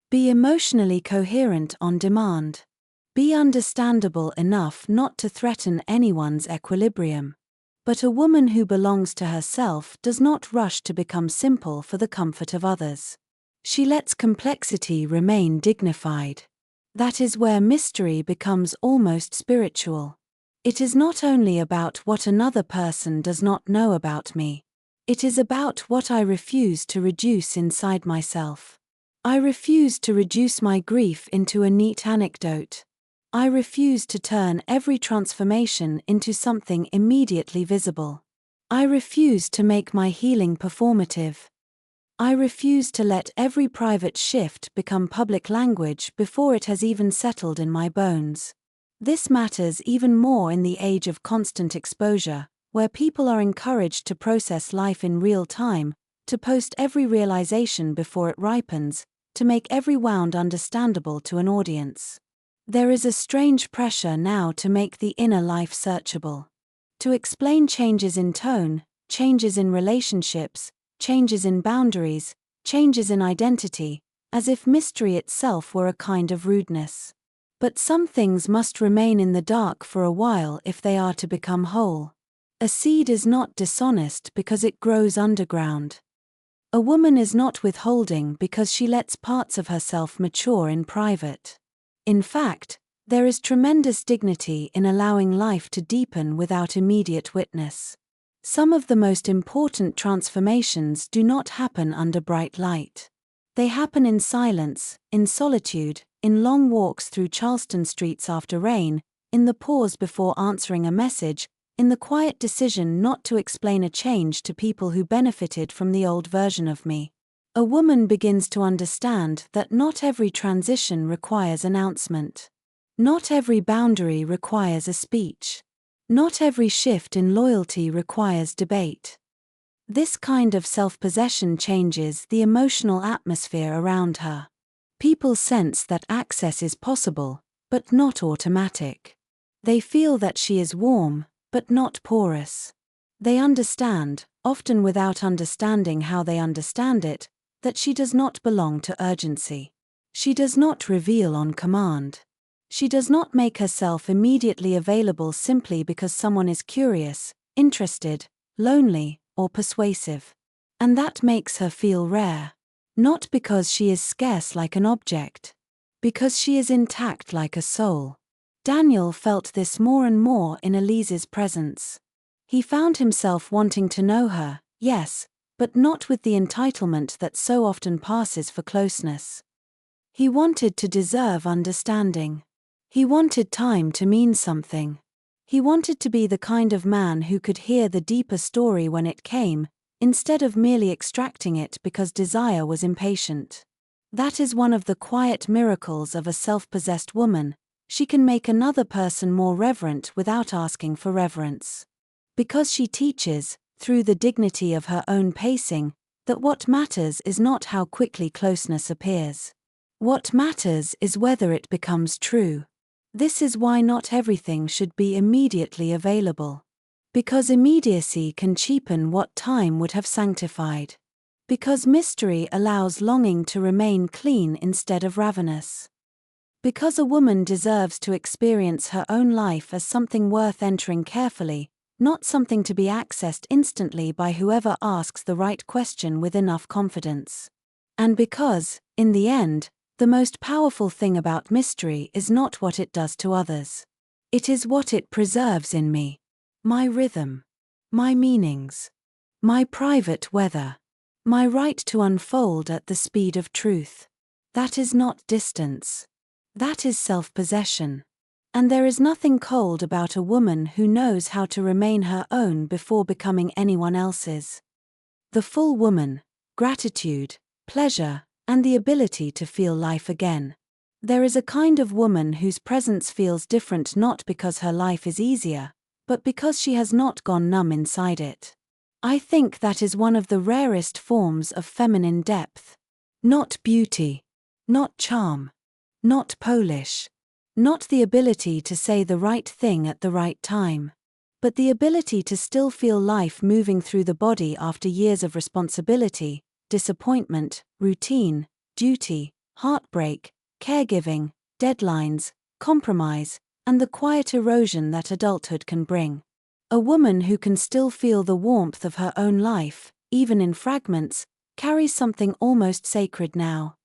Be emotionally coherent on demand. Be understandable enough not to threaten anyone's equilibrium. But a woman who belongs to herself does not rush to become simple for the comfort of others. She lets complexity remain dignified. That is where mystery becomes almost spiritual. It is not only about what another person does not know about me. It is about what I refuse to reduce inside myself. I refuse to reduce my grief into a neat anecdote. I refuse to turn every transformation into something immediately visible. I refuse to make my healing performative. I refuse to let every private shift become public language before it has even settled in my bones. This matters even more in the age of constant exposure, where people are encouraged to process life in real time, to post every realization before it ripens, to make every wound understandable to an audience. There is a strange pressure now to make the inner life searchable. To explain changes in tone, changes in relationships, changes in boundaries, changes in identity, as if mystery itself were a kind of rudeness. But some things must remain in the dark for a while if they are to become whole. A seed is not dishonest because it grows underground. A woman is not withholding because she lets parts of herself mature in private. In fact, there is tremendous dignity in allowing life to deepen without immediate witness. Some of the most important transformations do not happen under bright light. They happen in silence, in solitude, in long walks through Charleston streets after rain, in the pause before answering a message, in the quiet decision not to explain a change to people who benefited from the old version of me. A woman begins to understand that not every transition requires announcement. Not every boundary requires a speech. Not every shift in loyalty requires debate. This kind of self-possession changes the emotional atmosphere around her. People sense that access is possible, but not automatic. They feel that she is warm, but not porous. They understand, often without understanding how they understand it, that she does not belong to urgency. She does not reveal on command. She does not make herself immediately available simply because someone is curious, interested, lonely, or persuasive. And that makes her feel rare. Not because she is scarce like an object. Because she is intact like a soul. Daniel felt this more and more in Elise's presence. He found himself wanting to know her, yes, but not with the entitlement that so often passes for closeness. He wanted to deserve understanding. He wanted time to mean something. He wanted to be the kind of man who could hear the deeper story when it came, instead of merely extracting it because desire was impatient. That is one of the quiet miracles of a self-possessed woman. She can make another person more reverent without asking for reverence. Because she teaches, through the dignity of her own pacing, that what matters is not how quickly closeness appears. What matters is whether it becomes true. This is why not everything should be immediately available. Because immediacy can cheapen what time would have sanctified. Because mystery allows longing to remain clean instead of ravenous. Because a woman deserves to experience her own life as something worth entering carefully, not something to be accessed instantly by whoever asks the right question with enough confidence. And because, in the end, the most powerful thing about mystery is not what it does to others. It is what it preserves in me. My rhythm. My meanings. My private weather. My right to unfold at the speed of truth. That is not distance. That is self-possession. And there is nothing cold about a woman who knows how to remain her own before becoming anyone else's. The full woman, gratitude, pleasure, and the ability to feel life again. There is a kind of woman whose presence feels different not because her life is easier, but because she has not gone numb inside it. I think that is one of the rarest forms of feminine depth. Not beauty. Not charm. Not polish. Not the ability to say the right thing at the right time. But the ability to still feel life moving through the body after years of responsibility, disappointment, routine, duty, heartbreak, caregiving, deadlines, compromise, and the quiet erosion that adulthood can bring. A woman who can still feel the warmth of her own life, even in fragments, carries something almost sacred now.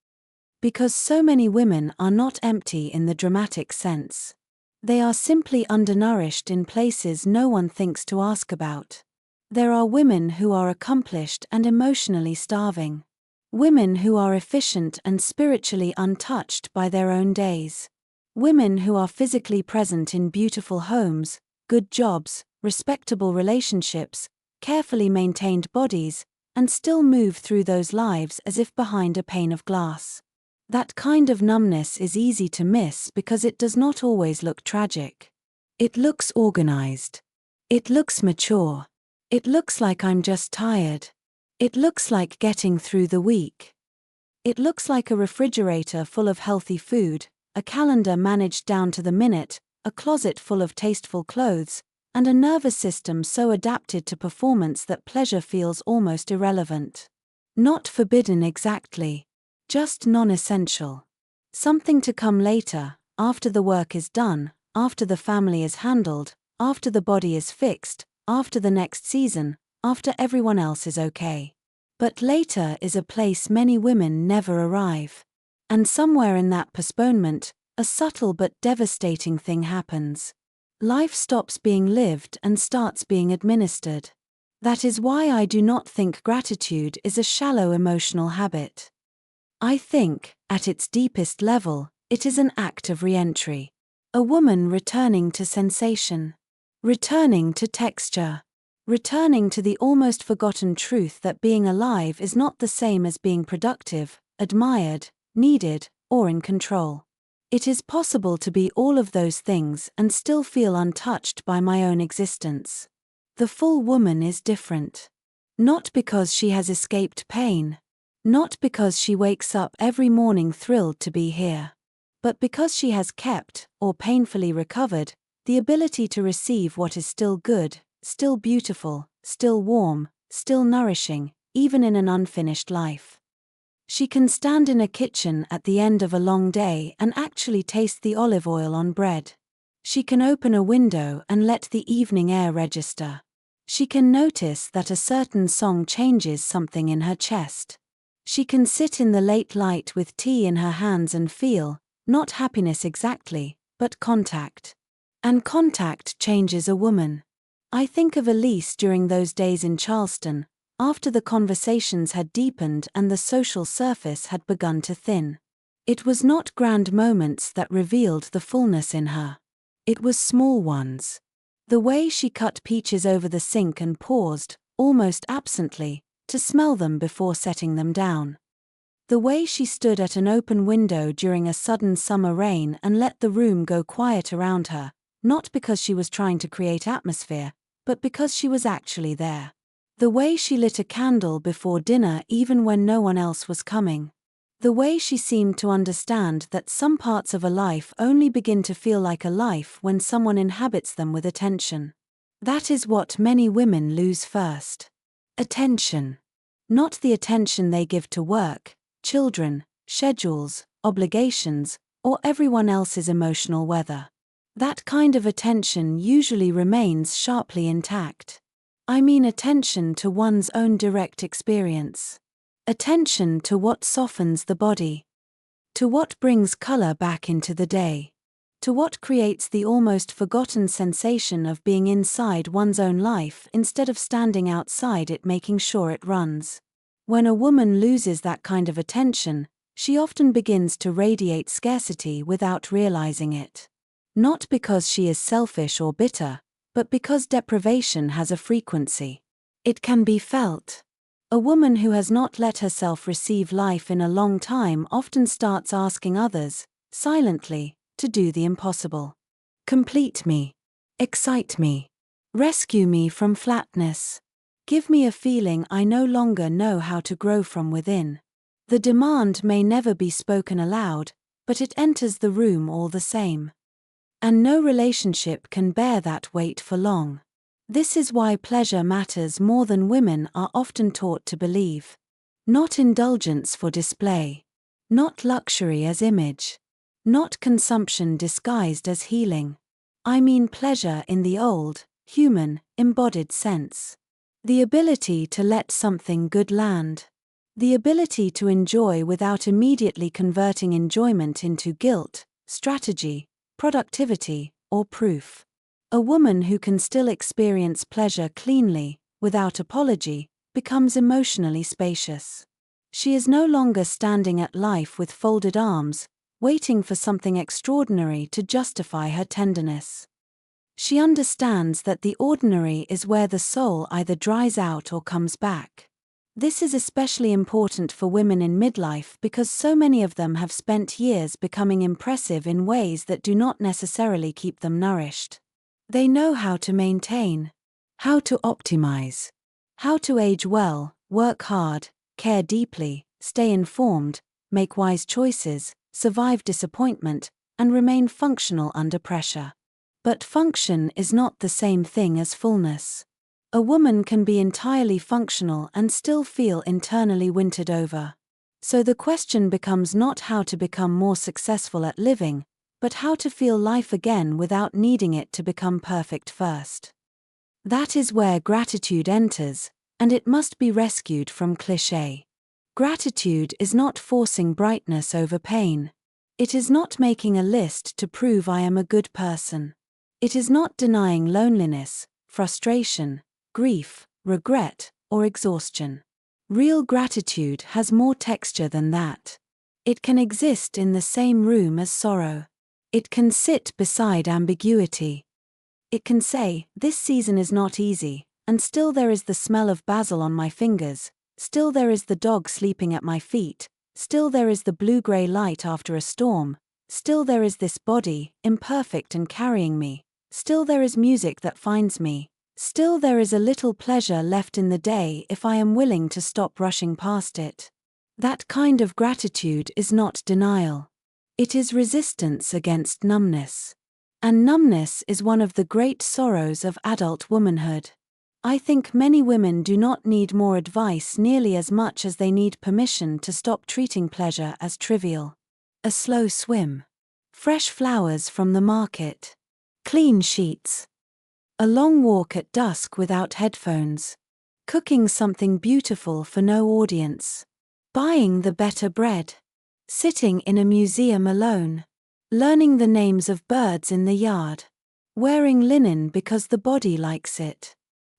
Because so many women are not empty in the dramatic sense. They are simply undernourished in places no one thinks to ask about. There are women who are accomplished and emotionally starving. Women who are efficient and spiritually untouched by their own days. Women who are physically present in beautiful homes, good jobs, respectable relationships, carefully maintained bodies, and still move through those lives as if behind a pane of glass. That kind of numbness is easy to miss because it does not always look tragic. It looks organized. It looks mature. It looks like I'm just tired. It looks like getting through the week. It looks like a refrigerator full of healthy food, a calendar managed down to the minute, a closet full of tasteful clothes, and a nervous system so adapted to performance that pleasure feels almost irrelevant. Not forbidden exactly. Just non-essential. Something to come later, after the work is done, after the family is handled, after the body is fixed, after the next season, after everyone else is okay. But later is a place many women never arrive. And somewhere in that postponement, a subtle but devastating thing happens. Life stops being lived and starts being administered. That is why I do not think gratitude is a shallow emotional habit. I think, at its deepest level, it is an act of re-entry. A woman returning to sensation. Returning to texture. Returning to the almost forgotten truth that being alive is not the same as being productive, admired, needed, or in control. It is possible to be all of those things and still feel untouched by my own existence. The full woman is different. Not because she has escaped pain. Not because she wakes up every morning thrilled to be here. But because she has kept, or painfully recovered, the ability to receive what is still good, still beautiful, still warm, still nourishing, even in an unfinished life. She can stand in a kitchen at the end of a long day and actually taste the olive oil on bread. She can open a window and let the evening air register. She can notice that a certain song changes something in her chest. She can sit in the late light with tea in her hands and feel, not happiness exactly, but contact. And contact changes a woman. I think of Elise during those days in Charleston, after the conversations had deepened and the social surface had begun to thin. It was not grand moments that revealed the fullness in her. It was small ones. The way she cut peaches over the sink and paused, almost absently, to smell them before setting them down. The way she stood at an open window during a sudden summer rain and let the room go quiet around her, not because she was trying to create atmosphere, but because she was actually there. The way she lit a candle before dinner even when no one else was coming. The way she seemed to understand that some parts of a life only begin to feel like a life when someone inhabits them with attention. That is what many women lose first. Attention. Not the attention they give to work, children, schedules, obligations, or everyone else's emotional weather. That kind of attention usually remains sharply intact. I mean attention to one's own direct experience. Attention to what softens the body. To what brings color back into the day. To what creates the almost forgotten sensation of being inside one's own life instead of standing outside it making sure it runs. When a woman loses that kind of attention, she often begins to radiate scarcity without realizing it. Not because she is selfish or bitter, but because deprivation has a frequency. It can be felt. A woman who has not let herself receive life in a long time often starts asking others, silently, to do the impossible. Complete me. Excite me. Rescue me from flatness. Give me a feeling I no longer know how to grow from within. The demand may never be spoken aloud, but it enters the room all the same. And no relationship can bear that weight for long. This is why pleasure matters more than women are often taught to believe. Not indulgence for display. Not luxury as image. Not consumption disguised as healing. I mean pleasure in the old, human, embodied sense. The ability to let something good land. The ability to enjoy without immediately converting enjoyment into guilt, strategy, productivity, or proof. A woman who can still experience pleasure cleanly, without apology, becomes emotionally spacious. She is no longer standing at life with folded arms, waiting for something extraordinary to justify her tenderness. She understands that the ordinary is where the soul either dries out or comes back. This is especially important for women in midlife because so many of them have spent years becoming impressive in ways that do not necessarily keep them nourished. They know how to maintain, how to optimize, how to age well, work hard, care deeply, stay informed, make wise choices, survive disappointment, and remain functional under pressure. But function is not the same thing as fullness. A woman can be entirely functional and still feel internally wintered over. So the question becomes not how to become more successful at living, but how to feel life again without needing it to become perfect first. That is where gratitude enters, and it must be rescued from cliché. Gratitude is not forcing brightness over pain. It is not making a list to prove I am a good person. It is not denying loneliness, frustration, grief, regret, or exhaustion. Real gratitude has more texture than that. It can exist in the same room as sorrow. It can sit beside ambiguity. It can say, this season is not easy, and still there is the smell of basil on my fingers, still there is the dog sleeping at my feet, still there is the blue-gray light after a storm, still there is this body, imperfect and carrying me, still there is music that finds me, still there is a little pleasure left in the day if I am willing to stop rushing past it. That kind of gratitude is not denial. It is resistance against numbness. And numbness is one of the great sorrows of adult womanhood. I think many women do not need more advice nearly as much as they need permission to stop treating pleasure as trivial. A slow swim. Fresh flowers from the market. Clean sheets. A long walk at dusk without headphones. Cooking something beautiful for no audience. Buying the better bread. Sitting in a museum alone. Learning the names of birds in the yard. Wearing linen because the body likes it.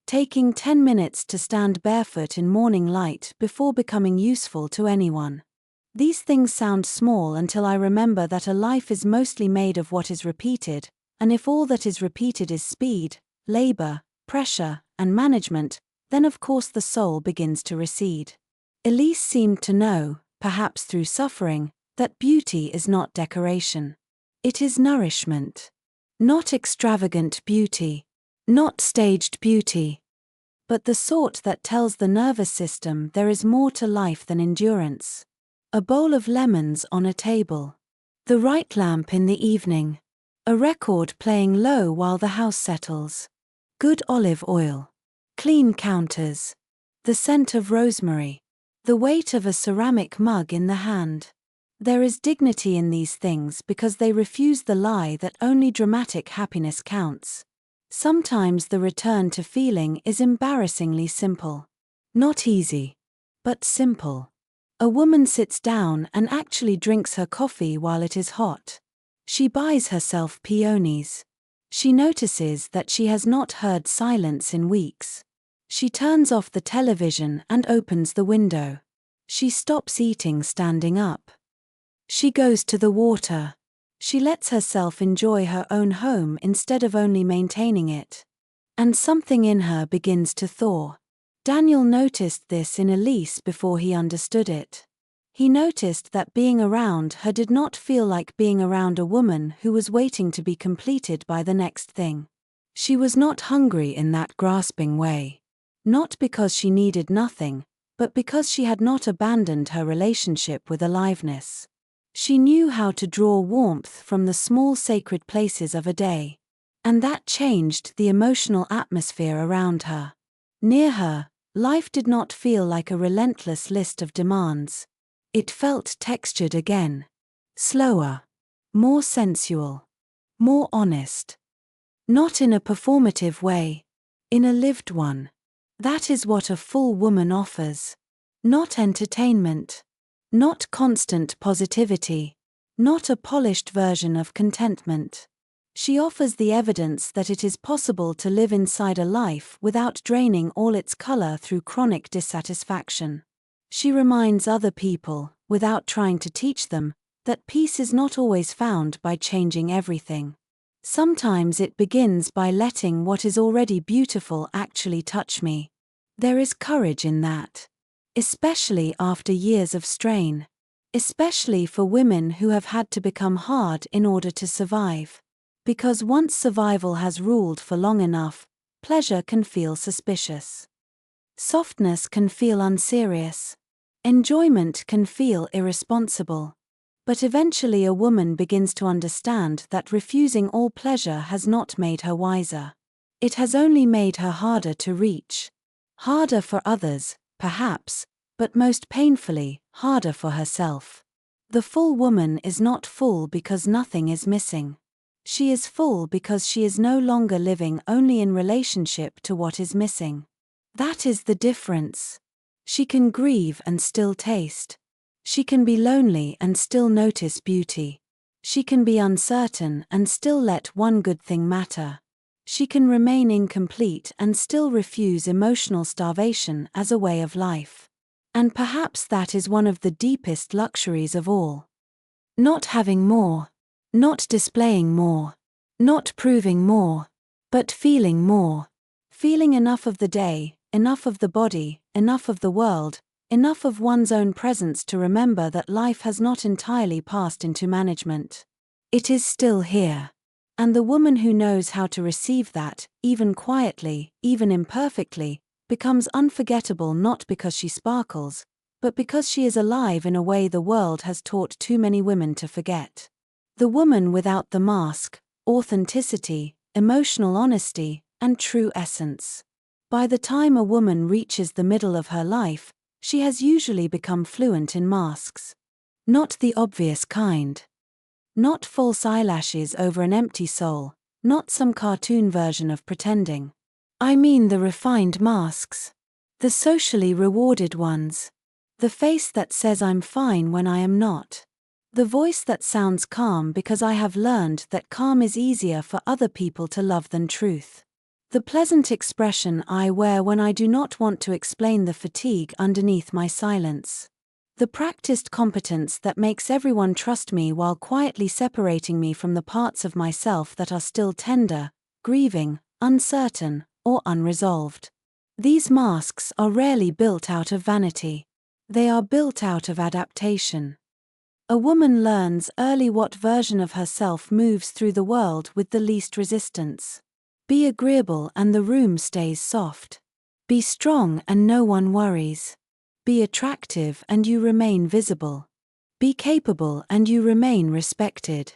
Taking 10 minutes to stand barefoot in morning light before becoming useful to anyone. These things sound small until I remember that a life is mostly made of what is repeated, and if all that is repeated is speed, labor, pressure, and management, then of course the soul begins to recede. Elise seemed to know, perhaps through suffering, that beauty is not decoration. It is nourishment. Not extravagant beauty. Not staged beauty. But the sort that tells the nervous system there is more to life than endurance. A bowl of lemons on a table. The right lamp in the evening. A record playing low while the house settles. Good olive oil. Clean counters. The scent of rosemary. The weight of a ceramic mug in the hand. There is dignity in these things because they refuse the lie that only dramatic happiness counts. Sometimes the return to feeling is embarrassingly simple. Not easy, but simple. A woman sits down and actually drinks her coffee while it is hot. She buys herself peonies. She notices that she has not heard silence in weeks. She turns off the television and opens the window. She stops eating standing up. She goes to the water. She lets herself enjoy her own home instead of only maintaining it. And something in her begins to thaw. Daniel noticed this in Elise before he understood it. He noticed that being around her did not feel like being around a woman who was waiting to be completed by the next thing. She was not hungry in that grasping way. Not because she needed nothing, but because she had not abandoned her relationship with aliveness. She knew how to draw warmth from the small sacred places of a day. And that changed the emotional atmosphere around her. Near her, life did not feel like a relentless list of demands. It felt textured again. Slower. More sensual. More honest. Not in a performative way. In a lived one. That is what a full woman offers. Not entertainment. Not constant positivity. Not a polished version of contentment. She offers the evidence that it is possible to live inside a life without draining all its color through chronic dissatisfaction. She reminds other people, without trying to teach them, that peace is not always found by changing everything. Sometimes it begins by letting what is already beautiful actually touch me. There is courage in that. Especially after years of strain. Especially for women who have had to become hard in order to survive. Because once survival has ruled for long enough, pleasure can feel suspicious. Softness can feel unserious. Enjoyment can feel irresponsible. But eventually a woman begins to understand that refusing all pleasure has not made her wiser. It has only made her harder to reach. Harder for others, perhaps, but most painfully, harder for herself. The full woman is not full because nothing is missing. She is full because she is no longer living only in relationship to what is missing. That is the difference. She can grieve and still taste. She can be lonely and still notice beauty. She can be uncertain and still let one good thing matter. She can remain incomplete and still refuse emotional starvation as a way of life. And perhaps that is one of the deepest luxuries of all. Not having more. Not displaying more. Not proving more. But feeling more. Feeling enough of the day, enough of the body, enough of the world, enough of one's own presence to remember that life has not entirely passed into management. It is still here. And the woman who knows how to receive that, even quietly, even imperfectly, becomes unforgettable not because she sparkles, but because she is alive in a way the world has taught too many women to forget. The woman without the mask, authenticity, emotional honesty, and true essence. By the time a woman reaches the middle of her life, she has usually become fluent in masks. Not the obvious kind. Not false eyelashes over an empty soul, not some cartoon version of pretending. I mean the refined masks. The socially rewarded ones. The face that says I'm fine when I am not. The voice that sounds calm because I have learned that calm is easier for other people to love than truth. The pleasant expression I wear when I do not want to explain the fatigue underneath my silence. The practiced competence that makes everyone trust me while quietly separating me from the parts of myself that are still tender, grieving, uncertain, or unresolved. These masks are rarely built out of vanity. They are built out of adaptation. A woman learns early what version of herself moves through the world with the least resistance. Be agreeable and the room stays soft. Be strong and no one worries. Be attractive and you remain visible. Be capable and you remain respected.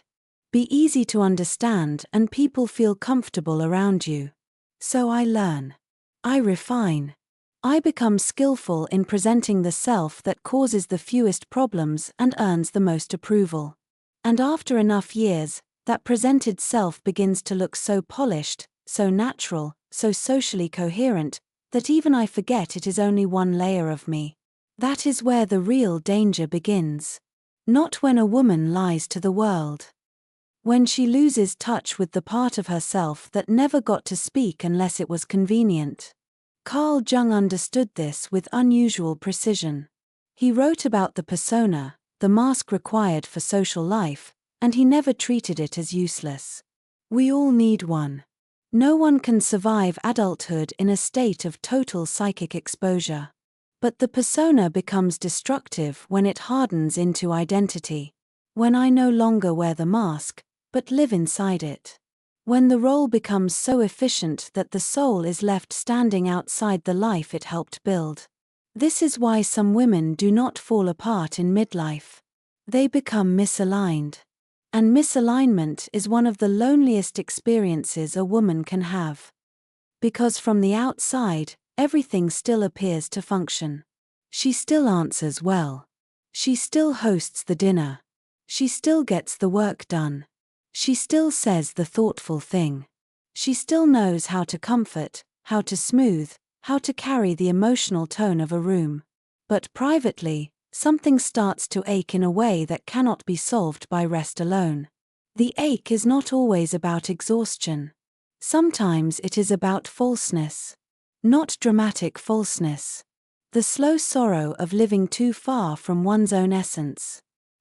Be easy to understand and people feel comfortable around you. So I learn. I refine. I become skillful in presenting the self that causes the fewest problems and earns the most approval. And after enough years, that presented self begins to look so polished, so natural, so socially coherent, that even I forget it is only one layer of me. That is where the real danger begins. Not when a woman lies to the world. When she loses touch with the part of herself that never got to speak unless it was convenient. Carl Jung understood this with unusual precision. He wrote about the persona, the mask required for social life, and he never treated it as useless. We all need one. No one can survive adulthood in a state of total psychic exposure. But the persona becomes destructive when it hardens into identity. When I no longer wear the mask, but live inside it. When the role becomes so efficient that the soul is left standing outside the life it helped build. This is why some women do not fall apart in midlife. They become misaligned. And misalignment is one of the loneliest experiences a woman can have. Because from the outside, everything still appears to function. She still answers well. She still hosts the dinner. She still gets the work done. She still says the thoughtful thing. She still knows how to comfort, how to smooth, how to carry the emotional tone of a room. But privately, something starts to ache in a way that cannot be solved by rest alone. The ache is not always about exhaustion. Sometimes it is about falseness. Not dramatic falseness. The slow sorrow of living too far from one's own essence.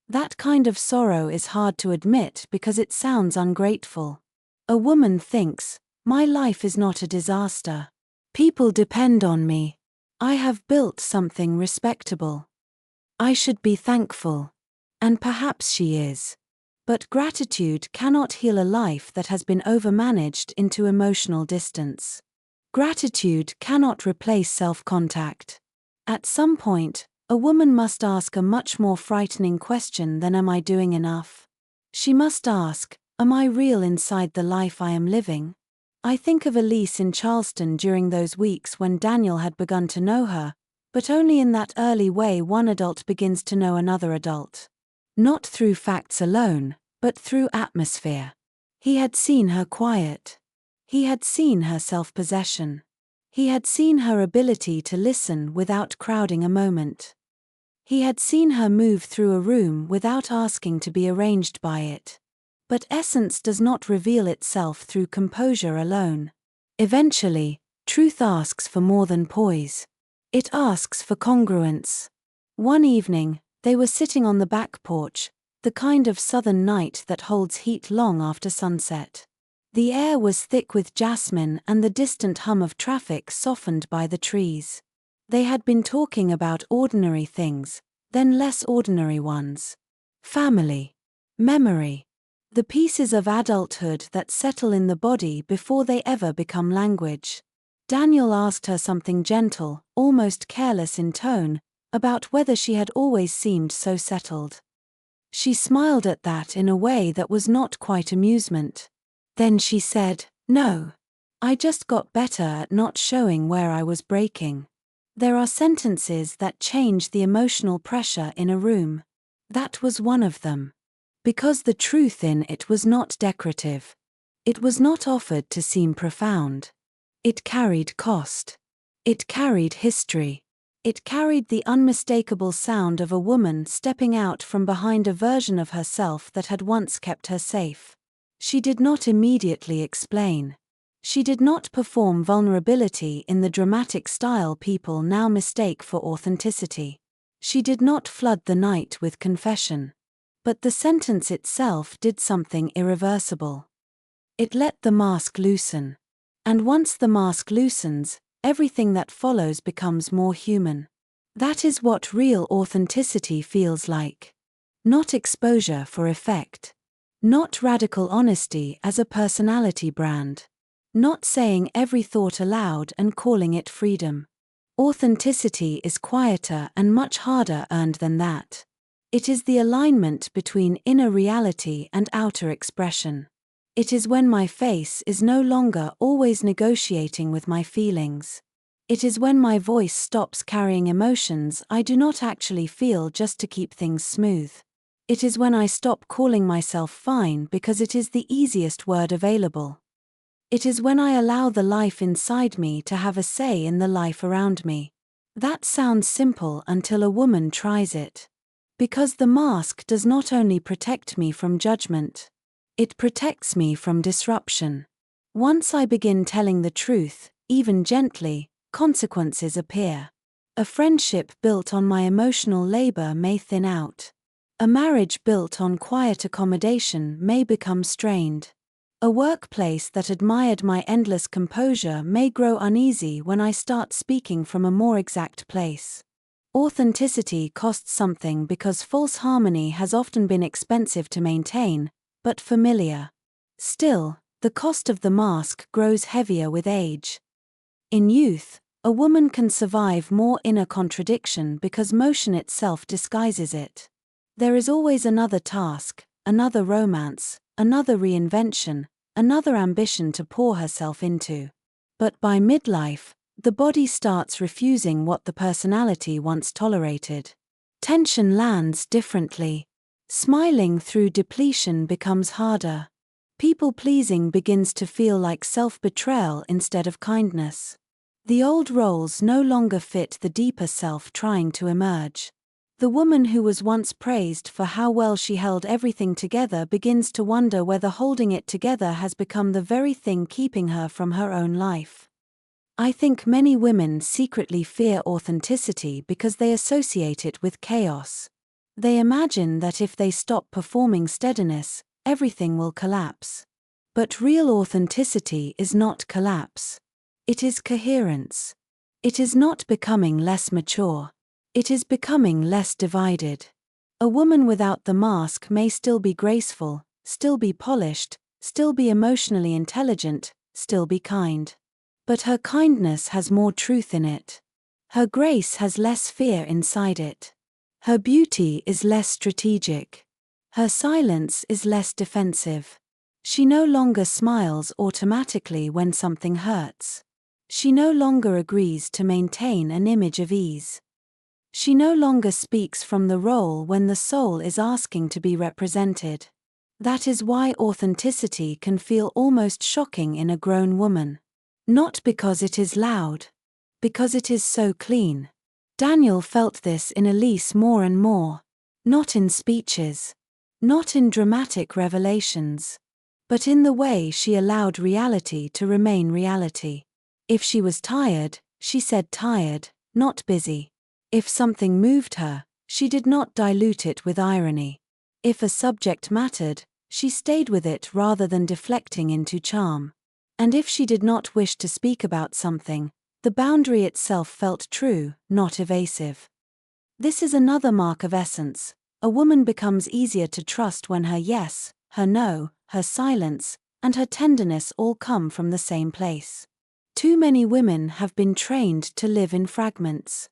That kind of sorrow is hard to admit because it sounds ungrateful. A woman thinks, my life is not a disaster. People depend on me. I have built something respectable. I should be thankful. And perhaps she is. But gratitude cannot heal a life that has been overmanaged into emotional distance. Gratitude cannot replace self-contact. At some point, a woman must ask a much more frightening question than am I doing enough? She must ask, am I real inside the life I am living? I think of Elise in Charleston during those weeks when Daniel had begun to know her, but only in that early way one adult begins to know another adult. Not through facts alone, but through atmosphere. He had seen her quiet. He had seen her self-possession. He had seen her ability to listen without crowding a moment. He had seen her move through a room without asking to be arranged by it. But essence does not reveal itself through composure alone. Eventually, truth asks for more than poise. It asks for congruence. One evening, they were sitting on the back porch, the kind of southern night that holds heat long after sunset. The air was thick with jasmine and the distant hum of traffic softened by the trees. They had been talking about ordinary things, then less ordinary ones. Family. Memory. The pieces of adulthood that settle in the body before they ever become language. Daniel asked her something gentle, almost careless in tone, about whether she had always seemed so settled. She smiled at that in a way that was not quite amusement. Then she said, "No. I just got better at not showing where I was breaking." There are sentences that change the emotional pressure in a room. That was one of them. Because the truth in it was not decorative. It was not offered to seem profound. It carried cost. It carried history. It carried the unmistakable sound of a woman stepping out from behind a version of herself that had once kept her safe. She did not immediately explain. She did not perform vulnerability in the dramatic style people now mistake for authenticity. She did not flood the night with confession. But the sentence itself did something irreversible. It let the mask loosen. And once the mask loosens, everything that follows becomes more human. That is what real authenticity feels like. Not exposure for effect. Not radical honesty as a personality brand. Not saying every thought aloud and calling it freedom. Authenticity is quieter and much harder earned than that. It is the alignment between inner reality and outer expression. It is when my face is no longer always negotiating with my feelings. It is when my voice stops carrying emotions I do not actually feel just to keep things smooth. It is when I stop calling myself fine because it is the easiest word available. It is when I allow the life inside me to have a say in the life around me. That sounds simple until a woman tries it. Because the mask does not only protect me from judgment. It protects me from disruption. Once I begin telling the truth, even gently, consequences appear. A friendship built on my emotional labor may thin out. A marriage built on quiet accommodation may become strained. A workplace that admired my endless composure may grow uneasy when I start speaking from a more exact place. Authenticity costs something because false harmony has often been expensive to maintain, but familiar. Still, the cost of the mask grows heavier with age. In youth, a woman can survive more inner contradiction because motion itself disguises it. There is always another task, another romance, another reinvention, another ambition to pour herself into. But by midlife, the body starts refusing what the personality once tolerated. Tension lands differently. Smiling through depletion becomes harder. People-pleasing begins to feel like self-betrayal instead of kindness. The old roles no longer fit the deeper self trying to emerge. The woman who was once praised for how well she held everything together begins to wonder whether holding it together has become the very thing keeping her from her own life. I think many women secretly fear authenticity because they associate it with chaos. They imagine that if they stop performing steadiness, everything will collapse. But real authenticity is not collapse. It is coherence. It is not becoming less mature. It is becoming less divided. A woman without the mask may still be graceful, still be polished, still be emotionally intelligent, still be kind. But her kindness has more truth in it. Her grace has less fear inside it. Her beauty is less strategic. Her silence is less defensive. She no longer smiles automatically when something hurts. She no longer agrees to maintain an image of ease. She no longer speaks from the role when the soul is asking to be represented. That is why authenticity can feel almost shocking in a grown woman. Not because it is loud. Because it is so clean. Daniel felt this in Elise more and more. Not in speeches. Not in dramatic revelations. But in the way she allowed reality to remain reality. If she was tired, she said tired, not busy. If something moved her, she did not dilute it with irony. If a subject mattered, she stayed with it rather than deflecting into charm. And if she did not wish to speak about something, the boundary itself felt true, not evasive. This is another mark of essence. A woman becomes easier to trust when her yes, her no, her silence, and her tenderness all come from the same place. Too many women have been trained to live in fragments.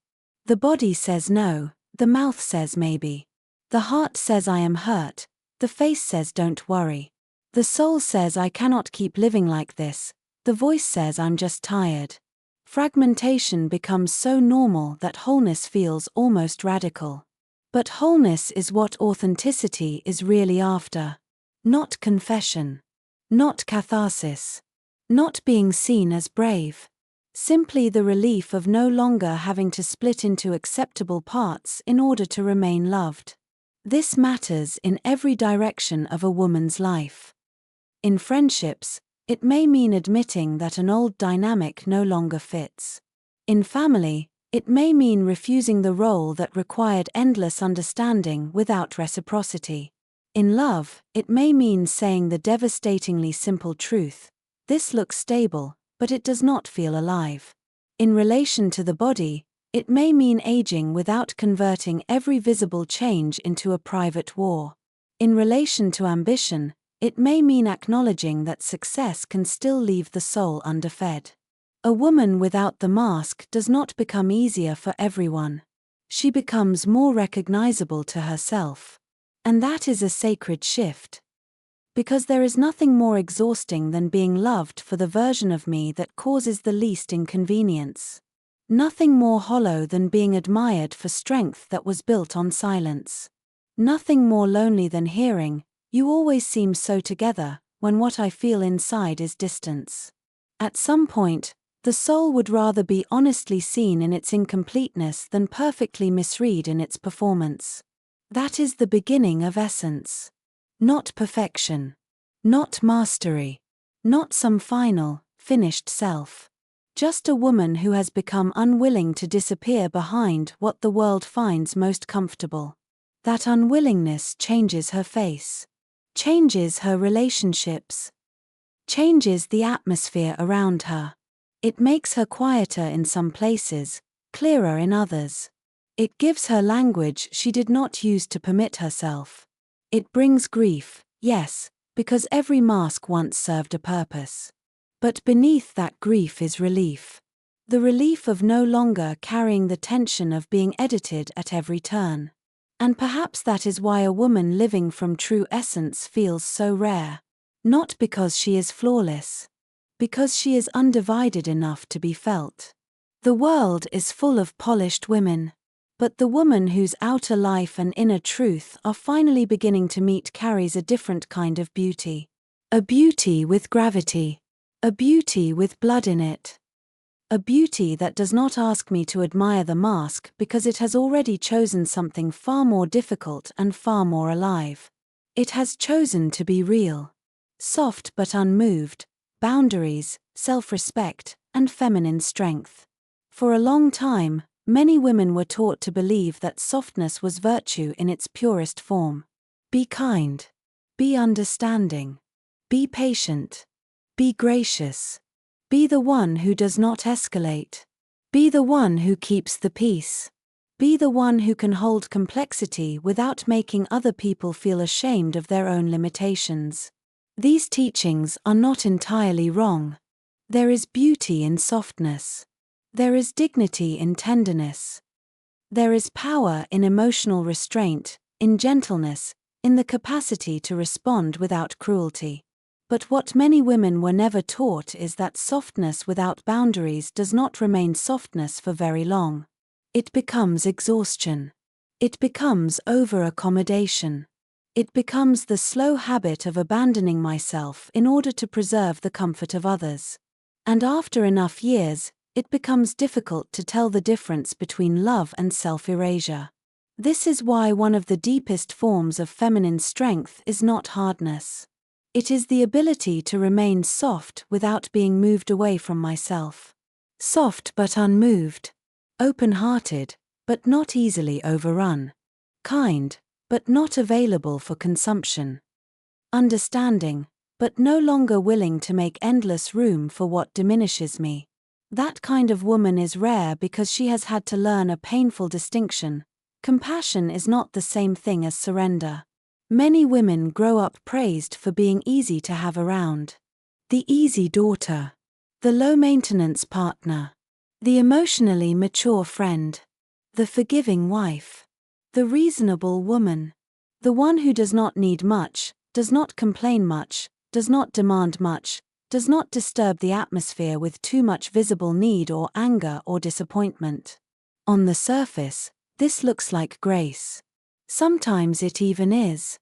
The body says no, the mouth says maybe. The heart says I am hurt, the face says don't worry. The soul says I cannot keep living like this, the voice says I'm just tired. Fragmentation becomes so normal that wholeness feels almost radical. But wholeness is what authenticity is really after. Not confession. Not catharsis. Not being seen as brave. Simply the relief of no longer having to split into acceptable parts in order to remain loved. This matters in every direction of a woman's life. In friendships, it may mean admitting that an old dynamic no longer fits. In family, it may mean refusing the role that required endless understanding without reciprocity. In love, it may mean saying the devastatingly simple truth: this looks stable, but it does not feel alive. In relation to the body, it may mean aging without converting every visible change into a private war. In relation to ambition, it may mean acknowledging that success can still leave the soul underfed. A woman without the mask does not become easier for everyone. She becomes more recognizable to herself. And that is a sacred shift. Because there is nothing more exhausting than being loved for the version of me that causes the least inconvenience. Nothing more hollow than being admired for strength that was built on silence. Nothing more lonely than hearing, "You always seem so together," when what I feel inside is distance. At some point, the soul would rather be honestly seen in its incompleteness than perfectly misread in its performance. That is the beginning of essence. Not perfection. Not mastery. Not some final, finished self. Just a woman who has become unwilling to disappear behind what the world finds most comfortable. That unwillingness changes her face, changes her relationships, changes the atmosphere around her. It makes her quieter in some places, clearer in others. It gives her language she did not use to permit herself. It brings grief, yes, because every mask once served a purpose. But beneath that grief is relief. The relief of no longer carrying the tension of being edited at every turn. And perhaps that is why a woman living from true essence feels so rare. Not because she is flawless. Because she is undivided enough to be felt. The world is full of polished women. But the woman whose outer life and inner truth are finally beginning to meet carries a different kind of beauty. A beauty with gravity. A beauty with blood in it. A beauty that does not ask me to admire the mask because it has already chosen something far more difficult and far more alive. It has chosen to be real. Soft but unmoved, boundaries, self-respect, and feminine strength. For a long time, many women were taught to believe that softness was virtue in its purest form. Be kind. Be understanding. Be patient. Be gracious. Be the one who does not escalate. Be the one who keeps the peace. Be the one who can hold complexity without making other people feel ashamed of their own limitations. These teachings are not entirely wrong. There is beauty in softness. There is dignity in tenderness. There is power in emotional restraint, in gentleness, in the capacity to respond without cruelty. But what many women were never taught is that softness without boundaries does not remain softness for very long. It becomes exhaustion. It becomes over-accommodation. It becomes the slow habit of abandoning myself in order to preserve the comfort of others. And after enough years, it becomes difficult to tell the difference between love and self-erasure. This is why one of the deepest forms of feminine strength is not hardness. It is the ability to remain soft without being moved away from myself. Soft but unmoved. Open-hearted, but not easily overrun. Kind, but not available for consumption. Understanding, but no longer willing to make endless room for what diminishes me. That kind of woman is rare because she has had to learn a painful distinction. Compassion is not the same thing as surrender. Many women grow up praised for being easy to have around. The easy daughter. The low-maintenance partner. The emotionally mature friend. The forgiving wife. The reasonable woman. The one who does not need much, does not complain much, does not demand much, does not disturb the atmosphere with too much visible need or anger or disappointment. On the surface, this looks like grace. Sometimes it even is.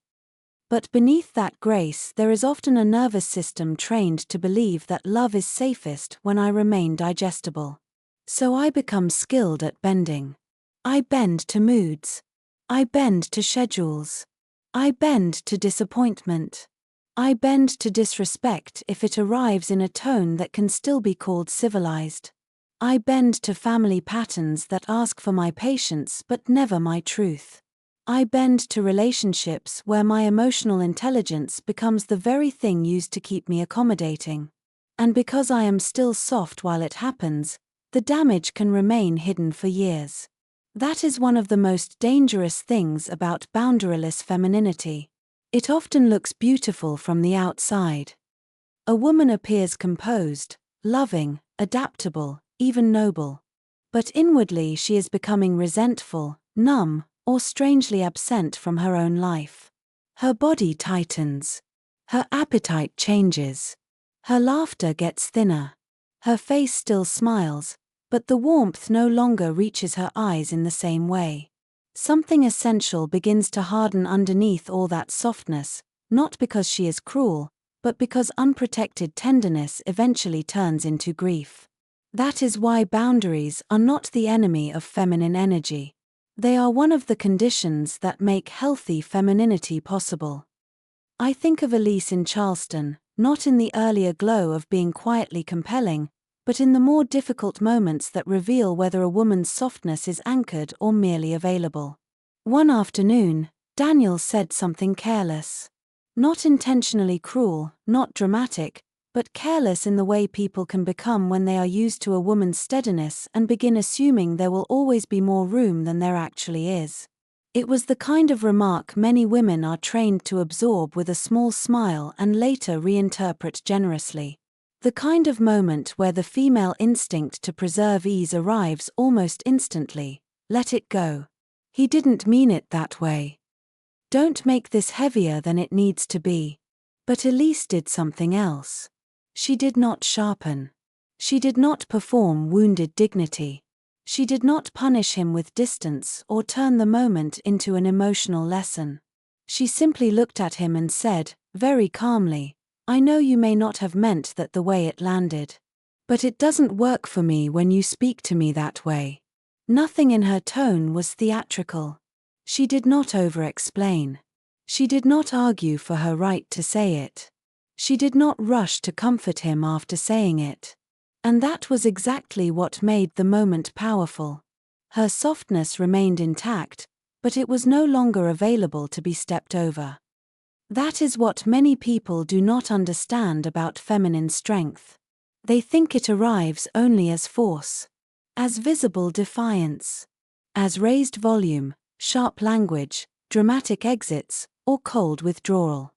But beneath that grace there is often a nervous system trained to believe that love is safest when I remain digestible. So I become skilled at bending. I bend to moods. I bend to schedules. I bend to disappointment. I bend to disrespect if it arrives in a tone that can still be called civilized. I bend to family patterns that ask for my patience but never my truth. I bend to relationships where my emotional intelligence becomes the very thing used to keep me accommodating. And because I am still soft while it happens, the damage can remain hidden for years. That is one of the most dangerous things about boundaryless femininity. It often looks beautiful from the outside. A woman appears composed, loving, adaptable, even noble. But inwardly she is becoming resentful, numb, or strangely absent from her own life. Her body tightens. Her appetite changes. Her laughter gets thinner. Her face still smiles, but the warmth no longer reaches her eyes in the same way. Something essential begins to harden underneath all that softness, not because she is cruel, but because unprotected tenderness eventually turns into grief. That is why boundaries are not the enemy of feminine energy. They are one of the conditions that make healthy femininity possible. I think of Elise in Charleston, not in the earlier glow of being quietly compelling, but in the more difficult moments that reveal whether a woman's softness is anchored or merely available. One afternoon, Daniel said something careless. Not intentionally cruel, not dramatic, but careless in the way people can become when they are used to a woman's steadiness and begin assuming there will always be more room than there actually is. It was the kind of remark many women are trained to absorb with a small smile and later reinterpret generously. The kind of moment where the female instinct to preserve ease arrives almost instantly. Let it go. He didn't mean it that way. Don't make this heavier than it needs to be. But Elise did something else. She did not sharpen. She did not perform wounded dignity. She did not punish him with distance or turn the moment into an emotional lesson. She simply looked at him and said, very calmly, "I know you may not have meant that the way it landed. But it doesn't work for me when you speak to me that way." Nothing in her tone was theatrical. She did not over-explain. She did not argue for her right to say it. She did not rush to comfort him after saying it. And that was exactly what made the moment powerful. Her softness remained intact, but it was no longer available to be stepped over. That is what many people do not understand about feminine strength. They think it arrives only as force, as visible defiance, as raised volume, sharp language, dramatic exits, or cold withdrawal.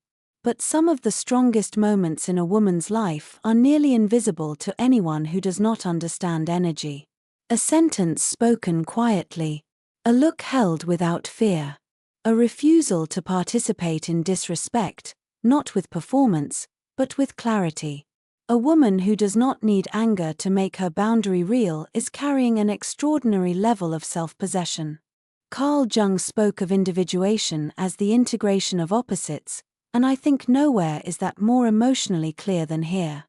But some of the strongest moments in a woman's life are nearly invisible to anyone who does not understand energy. A sentence spoken quietly, a look held without fear, a refusal to participate in disrespect, not with performance, but with clarity. A woman who does not need anger to make her boundary real is carrying an extraordinary level of self-possession. Carl Jung spoke of individuation as the integration of opposites, and I think nowhere is that more emotionally clear than here.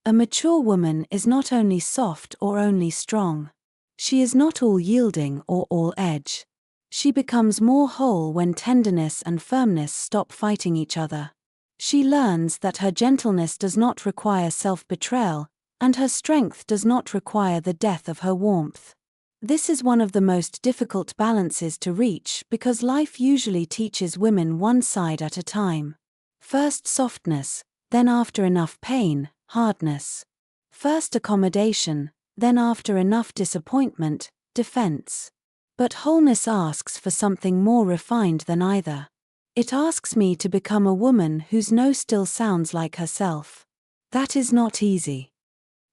A mature woman is not only soft or only strong. She is not all yielding or all edge. She becomes more whole when tenderness and firmness stop fighting each other. She learns that her gentleness does not require self-betrayal, and her strength does not require the death of her warmth. This is one of the most difficult balances to reach because life usually teaches women one side at a time. First softness, then after enough pain, hardness. First accommodation, then after enough disappointment, defense. But wholeness asks for something more refined than either. It asks me to become a woman whose no still sounds like herself. That is not easy.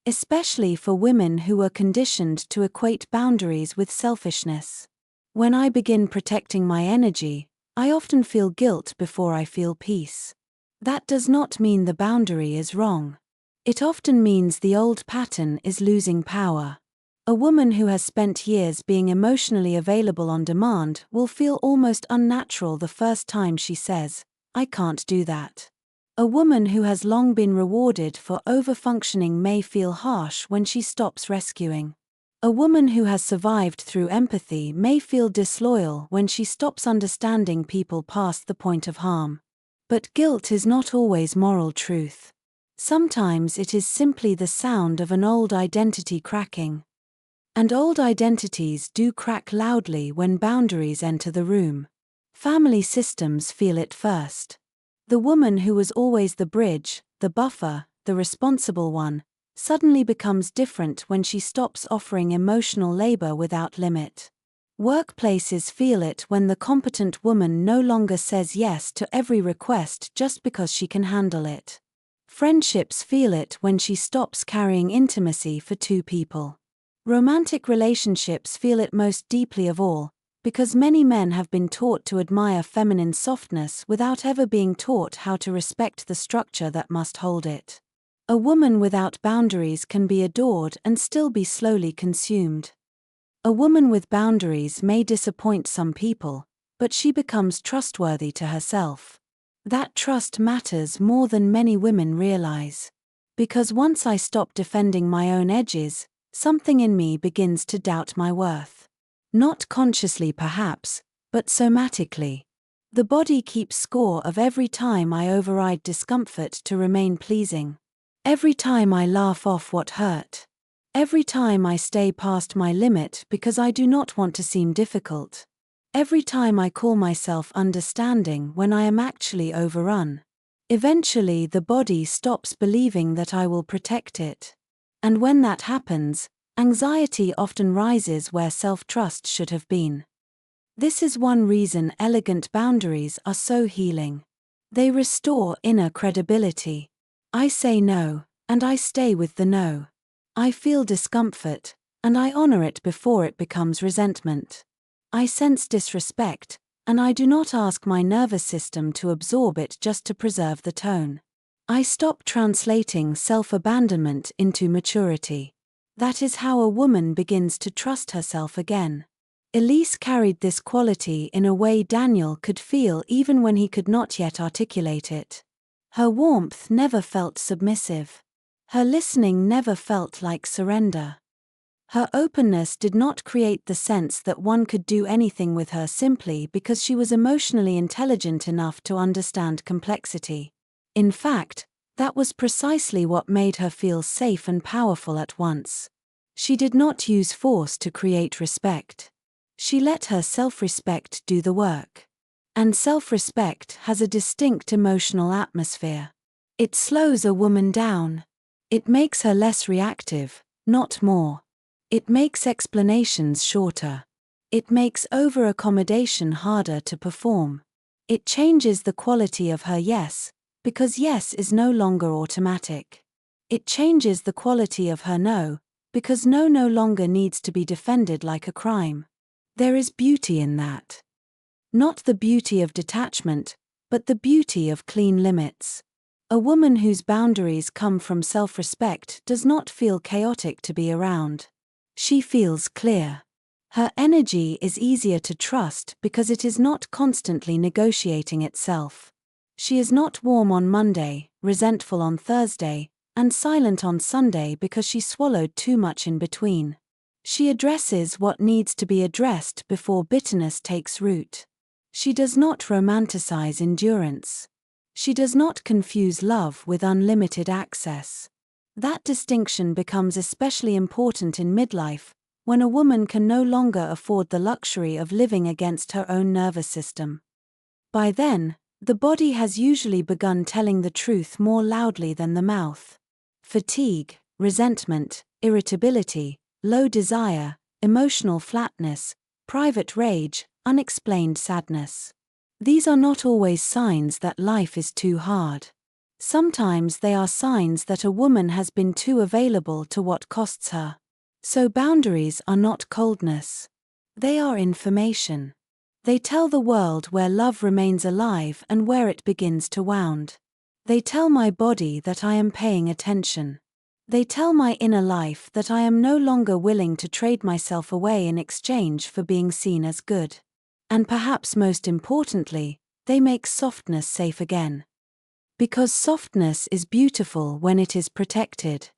Especially for women who were conditioned to equate boundaries with selfishness. When I begin protecting my energy, I often feel guilt before I feel peace. That does not mean the boundary is wrong. It often means the old pattern is losing power. A woman who has spent years being emotionally available on demand will feel almost unnatural the first time she says, "I can't do that." A woman who has long been rewarded for overfunctioning may feel harsh when she stops rescuing. A woman who has survived through empathy may feel disloyal when she stops understanding people past the point of harm. But guilt is not always moral truth. Sometimes it is simply the sound of an old identity cracking. And old identities do crack loudly when boundaries enter the room. Family systems feel it first. The woman who was always the bridge, the buffer, the responsible one, suddenly becomes different when she stops offering emotional labor without limit. Workplaces feel it when the competent woman no longer says yes to every request just because she can handle it. Friendships feel it when she stops carrying intimacy for two people. Romantic relationships feel it most deeply of all, because many men have been taught to admire feminine softness without ever being taught how to respect the structure that must hold it. A woman without boundaries can be adored and still be slowly consumed. A woman with boundaries may disappoint some people, but she becomes trustworthy to herself. That trust matters more than many women realize. Because once I stop defending my own edges, something in me begins to doubt my worth. Not consciously perhaps, but somatically. The body keeps score of every time I override discomfort to remain pleasing. Every time I laugh off what hurt. Every time I stay past my limit because I do not want to seem difficult. Every time I call myself understanding when I am actually overrun. Eventually the body stops believing that I will protect it. And when that happens, anxiety often rises where self-trust should have been. This is one reason elegant boundaries are so healing. They restore inner credibility. I say no, and I stay with the no. I feel discomfort, and I honor it before it becomes resentment. I sense disrespect, and I do not ask my nervous system to absorb it just to preserve the tone. I stop translating self-abandonment into maturity. That is how a woman begins to trust herself again. Elise carried this quality in a way Daniel could feel even when he could not yet articulate it. Her warmth never felt submissive. Her listening never felt like surrender. Her openness did not create the sense that one could do anything with her simply because she was emotionally intelligent enough to understand complexity. In fact, that was precisely what made her feel safe and powerful at once. She did not use force to create respect. She let her self-respect do the work. And self-respect has a distinct emotional atmosphere. It slows a woman down. It makes her less reactive, not more. It makes explanations shorter. It makes over-accommodation harder to perform. It changes the quality of her yes, because yes is no longer automatic. It changes the quality of her no, because no longer needs to be defended like a crime. There is beauty in that. Not the beauty of detachment, but the beauty of clean limits. A woman whose boundaries come from self-respect does not feel chaotic to be around. She feels clear. Her energy is easier to trust because it is not constantly negotiating itself. She is not warm on Monday, resentful on Thursday, and silent on Sunday because she swallowed too much in between. She addresses what needs to be addressed before bitterness takes root. She does not romanticize endurance. She does not confuse love with unlimited access. That distinction becomes especially important in midlife, when a woman can no longer afford the luxury of living against her own nervous system. By then, the body has usually begun telling the truth more loudly than the mouth. Fatigue, resentment, irritability, low desire, emotional flatness, private rage, unexplained sadness. These are not always signs that life is too hard. Sometimes they are signs that a woman has been too available to what costs her. So boundaries are not coldness. They are information. They tell the world where love remains alive and where it begins to wound. They tell my body that I am paying attention. They tell my inner life that I am no longer willing to trade myself away in exchange for being seen as good. And perhaps most importantly, they make softness safe again. Because softness is beautiful when it is protected.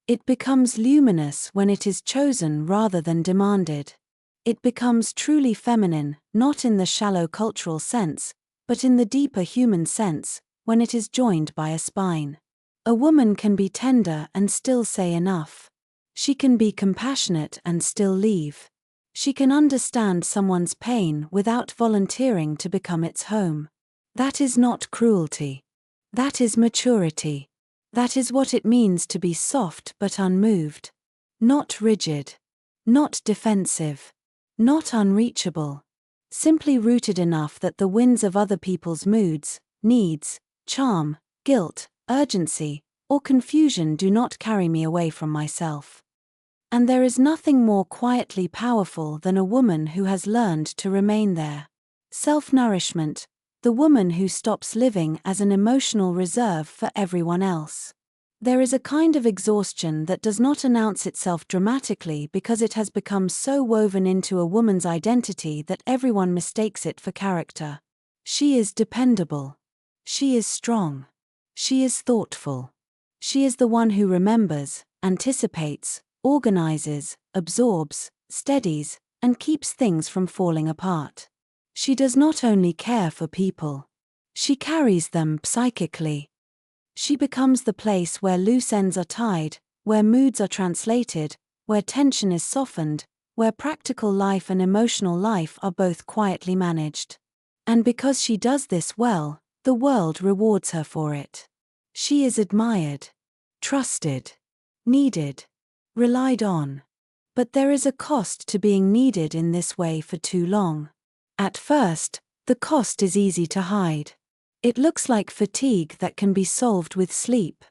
It becomes luminous when it is chosen rather than demanded. It becomes truly feminine, not in the shallow cultural sense, but in the deeper human sense, when it is joined by a spine. A woman can be tender and still say enough. She can be compassionate and still leave. She can understand someone's pain without volunteering to become its home. That is not cruelty. That is maturity. That is what it means to be soft but unmoved. Not rigid. Not defensive. Not unreachable. Simply rooted enough that the winds of other people's moods, needs, charm, guilt, urgency, or confusion do not carry me away from myself. And there is nothing more quietly powerful than a woman who has learned to remain there. Self-nourishment, the woman who stops living as an emotional reserve for everyone else. There is a kind of exhaustion that does not announce itself dramatically because it has become so woven into a woman's identity that everyone mistakes it for character. She is dependable. She is strong. She is thoughtful. She is the one who remembers, anticipates, organizes, absorbs, steadies, and keeps things from falling apart. She does not only care for people. She carries them psychically. She becomes the place where loose ends are tied, where moods are translated, where tension is softened, where practical life and emotional life are both quietly managed. And because she does this well, the world rewards her for it. She is admired, trusted, needed, relied on. But there is a cost to being needed in this way for too long. At first, the cost is easy to hide. It looks like fatigue that can be solved with sleep,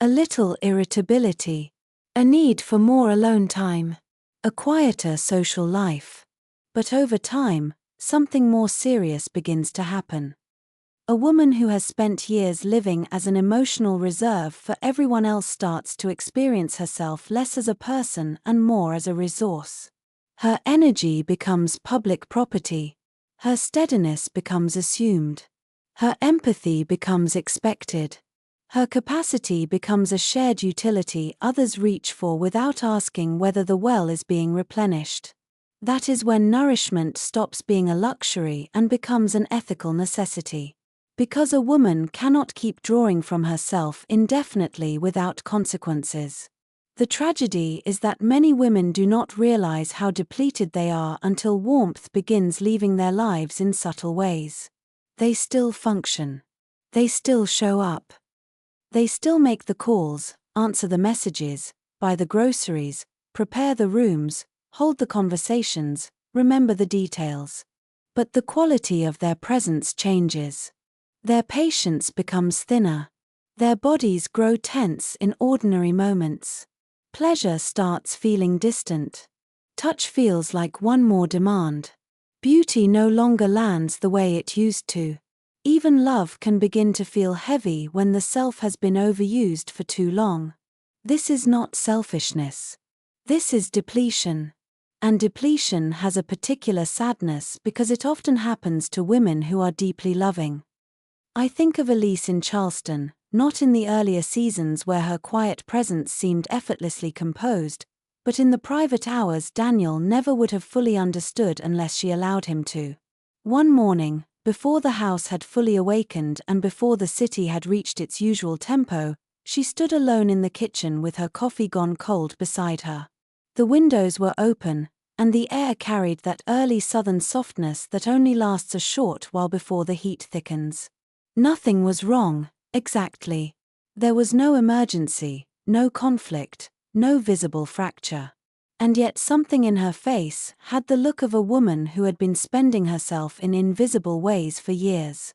a little irritability, a need for more alone time, a quieter social life. But over time, something more serious begins to happen. A woman who has spent years living as an emotional reserve for everyone else starts to experience herself less as a person and more as a resource. Her energy becomes public property. Her steadiness becomes assumed. Her empathy becomes expected. Her capacity becomes a shared utility others reach for without asking whether the well is being replenished. That is when nourishment stops being a luxury and becomes an ethical necessity. Because a woman cannot keep drawing from herself indefinitely without consequences. The tragedy is that many women do not realize how depleted they are until warmth begins leaving their lives in subtle ways. They still function. They still show up. They still make the calls, answer the messages, buy the groceries, prepare the rooms, hold the conversations, remember the details. But the quality of their presence changes. Their patience becomes thinner. Their bodies grow tense in ordinary moments. Pleasure starts feeling distant. Touch feels like one more demand. Beauty no longer lands the way it used to. Even love can begin to feel heavy when the self has been overused for too long. This is not selfishness. This is depletion. And depletion has a particular sadness because it often happens to women who are deeply loving. I think of Elise in Charleston, not in the earlier seasons where her quiet presence seemed effortlessly composed, but in the private hours Daniel never would have fully understood unless she allowed him to. One morning, before the house had fully awakened and before the city had reached its usual tempo, she stood alone in the kitchen with her coffee gone cold beside her. The windows were open, and the air carried that early southern softness that only lasts a short while before the heat thickens. Nothing was wrong, exactly. There was no emergency, no conflict, no visible fracture. And yet something in her face had the look of a woman who had been spending herself in invisible ways for years.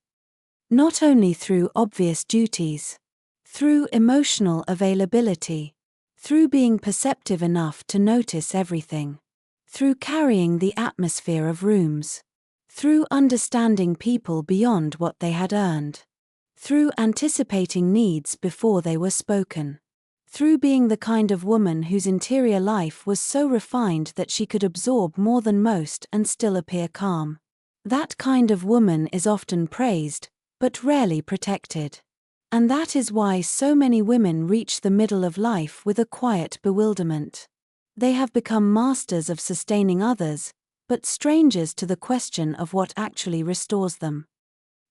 Not only through obvious duties, through emotional availability, through being perceptive enough to notice everything, through carrying the atmosphere of rooms, through understanding people beyond what they had earned, through anticipating needs before they were spoken, through being the kind of woman whose interior life was so refined that she could absorb more than most and still appear calm. That kind of woman is often praised, but rarely protected. And that is why so many women reach the middle of life with a quiet bewilderment. They have become masters of sustaining others, but strangers to the question of what actually restores them.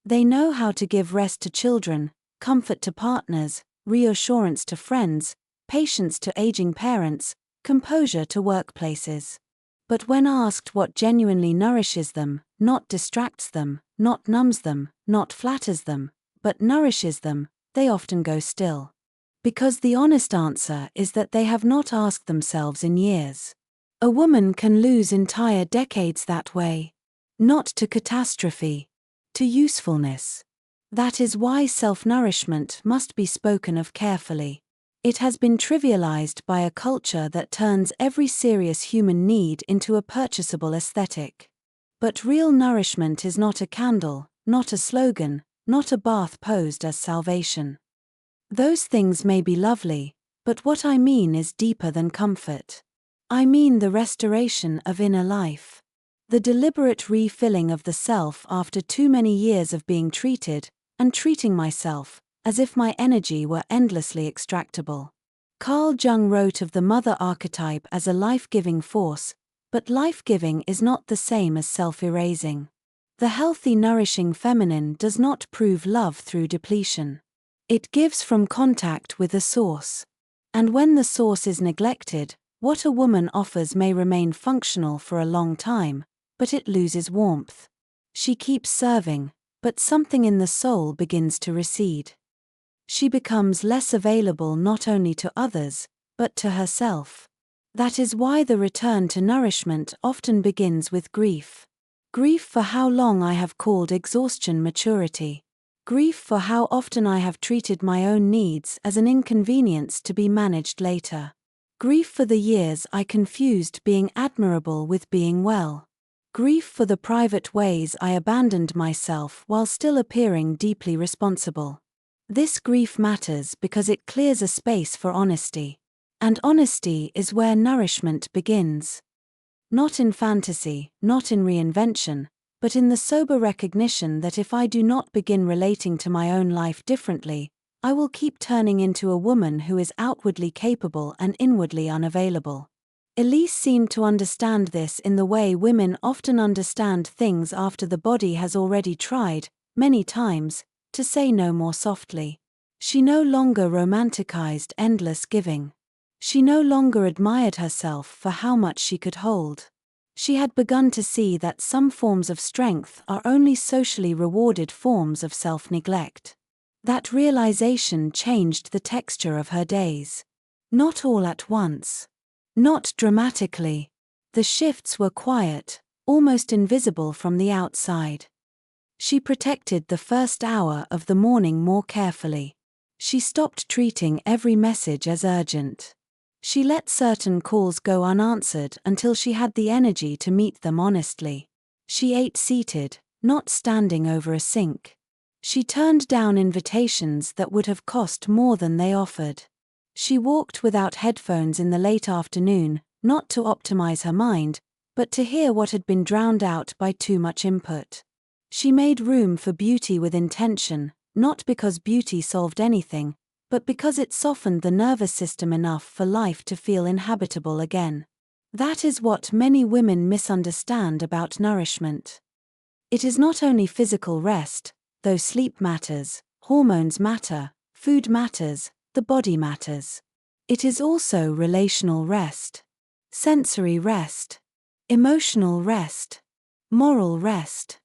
They know how to give rest to children, comfort to partners, reassurance to friends, patience to aging parents, composure to workplaces. But when asked what genuinely nourishes them, not distracts them, not numbs them, not flatters them, but nourishes them, they often go still. Because the honest answer is that they have not asked themselves in years. A woman can lose entire decades that way. Not to catastrophe, to usefulness. That is why self-nourishment must be spoken of carefully. It has been trivialized by a culture that turns every serious human need into a purchasable aesthetic. But real nourishment is not a candle, not a slogan, not a bath posed as salvation. Those things may be lovely, but what I mean is deeper than comfort. I mean the restoration of inner life. The deliberate refilling of the self after too many years of being treated, and treating myself, as if my energy were endlessly extractable. Carl Jung wrote of the mother archetype as a life-giving force, but life-giving is not the same as self-erasing. The healthy, nourishing feminine does not prove love through depletion. It gives from contact with the source. And when the source is neglected, What a woman offers may remain functional for a long time, but it loses warmth. She keeps serving, but something in the soul begins to recede. She becomes less available not only to others, but to herself. That is why the return to nourishment often begins with grief. Grief for how long I have called exhaustion maturity. Grief for how often I have treated my own needs as an inconvenience to be managed later. Grief for the years I confused being admirable with being well. Grief for the private ways I abandoned myself while still appearing deeply responsible. This grief matters because it clears a space for honesty. And honesty is where nourishment begins. Not in fantasy, not in reinvention, but in the sober recognition that if I do not begin relating to my own life differently, I will keep turning into a woman who is outwardly capable and inwardly unavailable. Elise seemed to understand this in the way women often understand things after the body has already tried, many times, to say no more softly. She no longer romanticized endless giving. She no longer admired herself for how much she could hold. She had begun to see that some forms of strength are only socially rewarded forms of self-neglect. That realization changed the texture of her days. Not all at once. Not dramatically. The shifts were quiet, almost invisible from the outside. She protected the first hour of the morning more carefully. She stopped treating every message as urgent. She let certain calls go unanswered until she had the energy to meet them honestly. She ate seated, not standing over a sink. She turned down invitations that would have cost more than they offered. She walked without headphones in the late afternoon, not to optimize her mind, but to hear what had been drowned out by too much input. She made room for beauty with intention, not because beauty solved anything, but because it softened the nervous system enough for life to feel inhabitable again. That is what many women misunderstand about nourishment. It is not only physical rest, though sleep matters, hormones matter, food matters, the body matters. It is also relational rest, sensory rest, emotional rest, moral rest.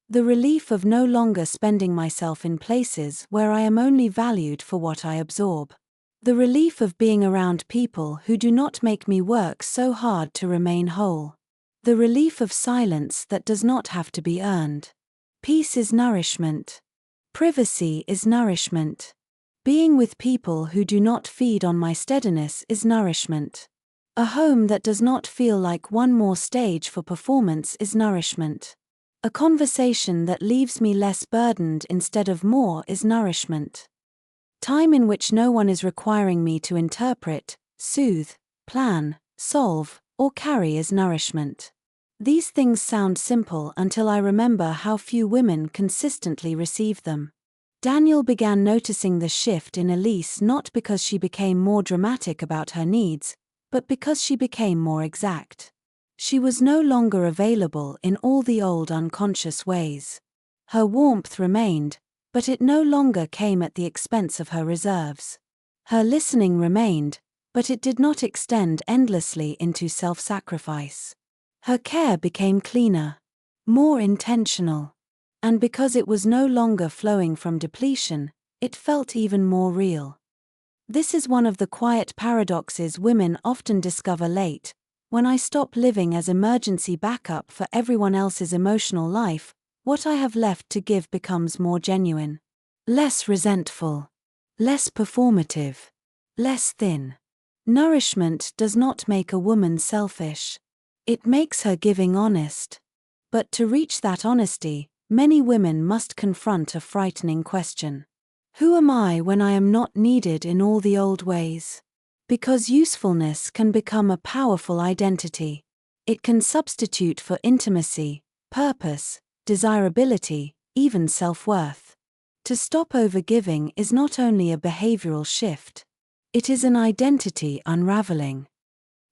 The relief of no longer spending myself in places where I am only valued for what I absorb. The relief of being around people who do not make me work so hard to remain whole. The relief of silence that does not have to be earned. Peace is nourishment. Privacy is nourishment. Being with people who do not feed on my steadiness is nourishment. A home that does not feel like one more stage for performance is nourishment. A conversation that leaves me less burdened instead of more is nourishment. Time in which no one is requiring me to interpret, soothe, plan, solve, or carry is nourishment. These things sound simple until I remember how few women consistently receive them. Daniel began noticing the shift in Elise not because she became more dramatic about her needs, but because she became more exact. She was no longer available in all the old unconscious ways. Her warmth remained, but it no longer came at the expense of her reserves. Her listening remained, but it did not extend endlessly into self-sacrifice. Her care became cleaner, more intentional. And because it was no longer flowing from depletion, it felt even more real. This is one of the quiet paradoxes women often discover late. When I stop living as emergency backup for everyone else's emotional life, what I have left to give becomes more genuine. Less resentful. Less performative. Less thin. Nourishment does not make a woman selfish. It makes her giving honest. But to reach that honesty, many women must confront a frightening question. Who am I when I am not needed in all the old ways? Because usefulness can become a powerful identity. It can substitute for intimacy, purpose, desirability, even self-worth. To stop overgiving is not only a behavioral shift. It is an identity unraveling.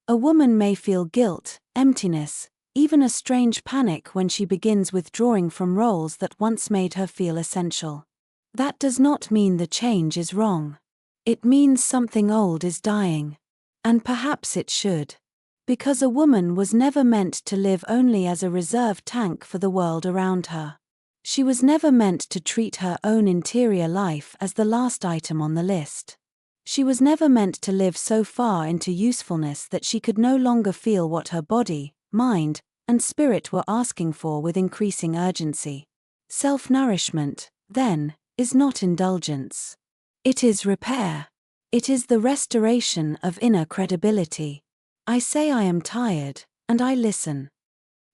A woman may feel guilt, emptiness, even a strange panic when she begins withdrawing from roles that once made her feel essential. That does not mean the change is wrong. It means something old is dying. And perhaps it should. Because a woman was never meant to live only as a reserve tank for the world around her. She was never meant to treat her own interior life as the last item on the list. She was never meant to live so far into usefulness that she could no longer feel what her body, mind, and spirit were asking for with increasing urgency. Self-nourishment, then, is not indulgence. It is repair. It is the restoration of inner credibility. I say I am tired, and I listen.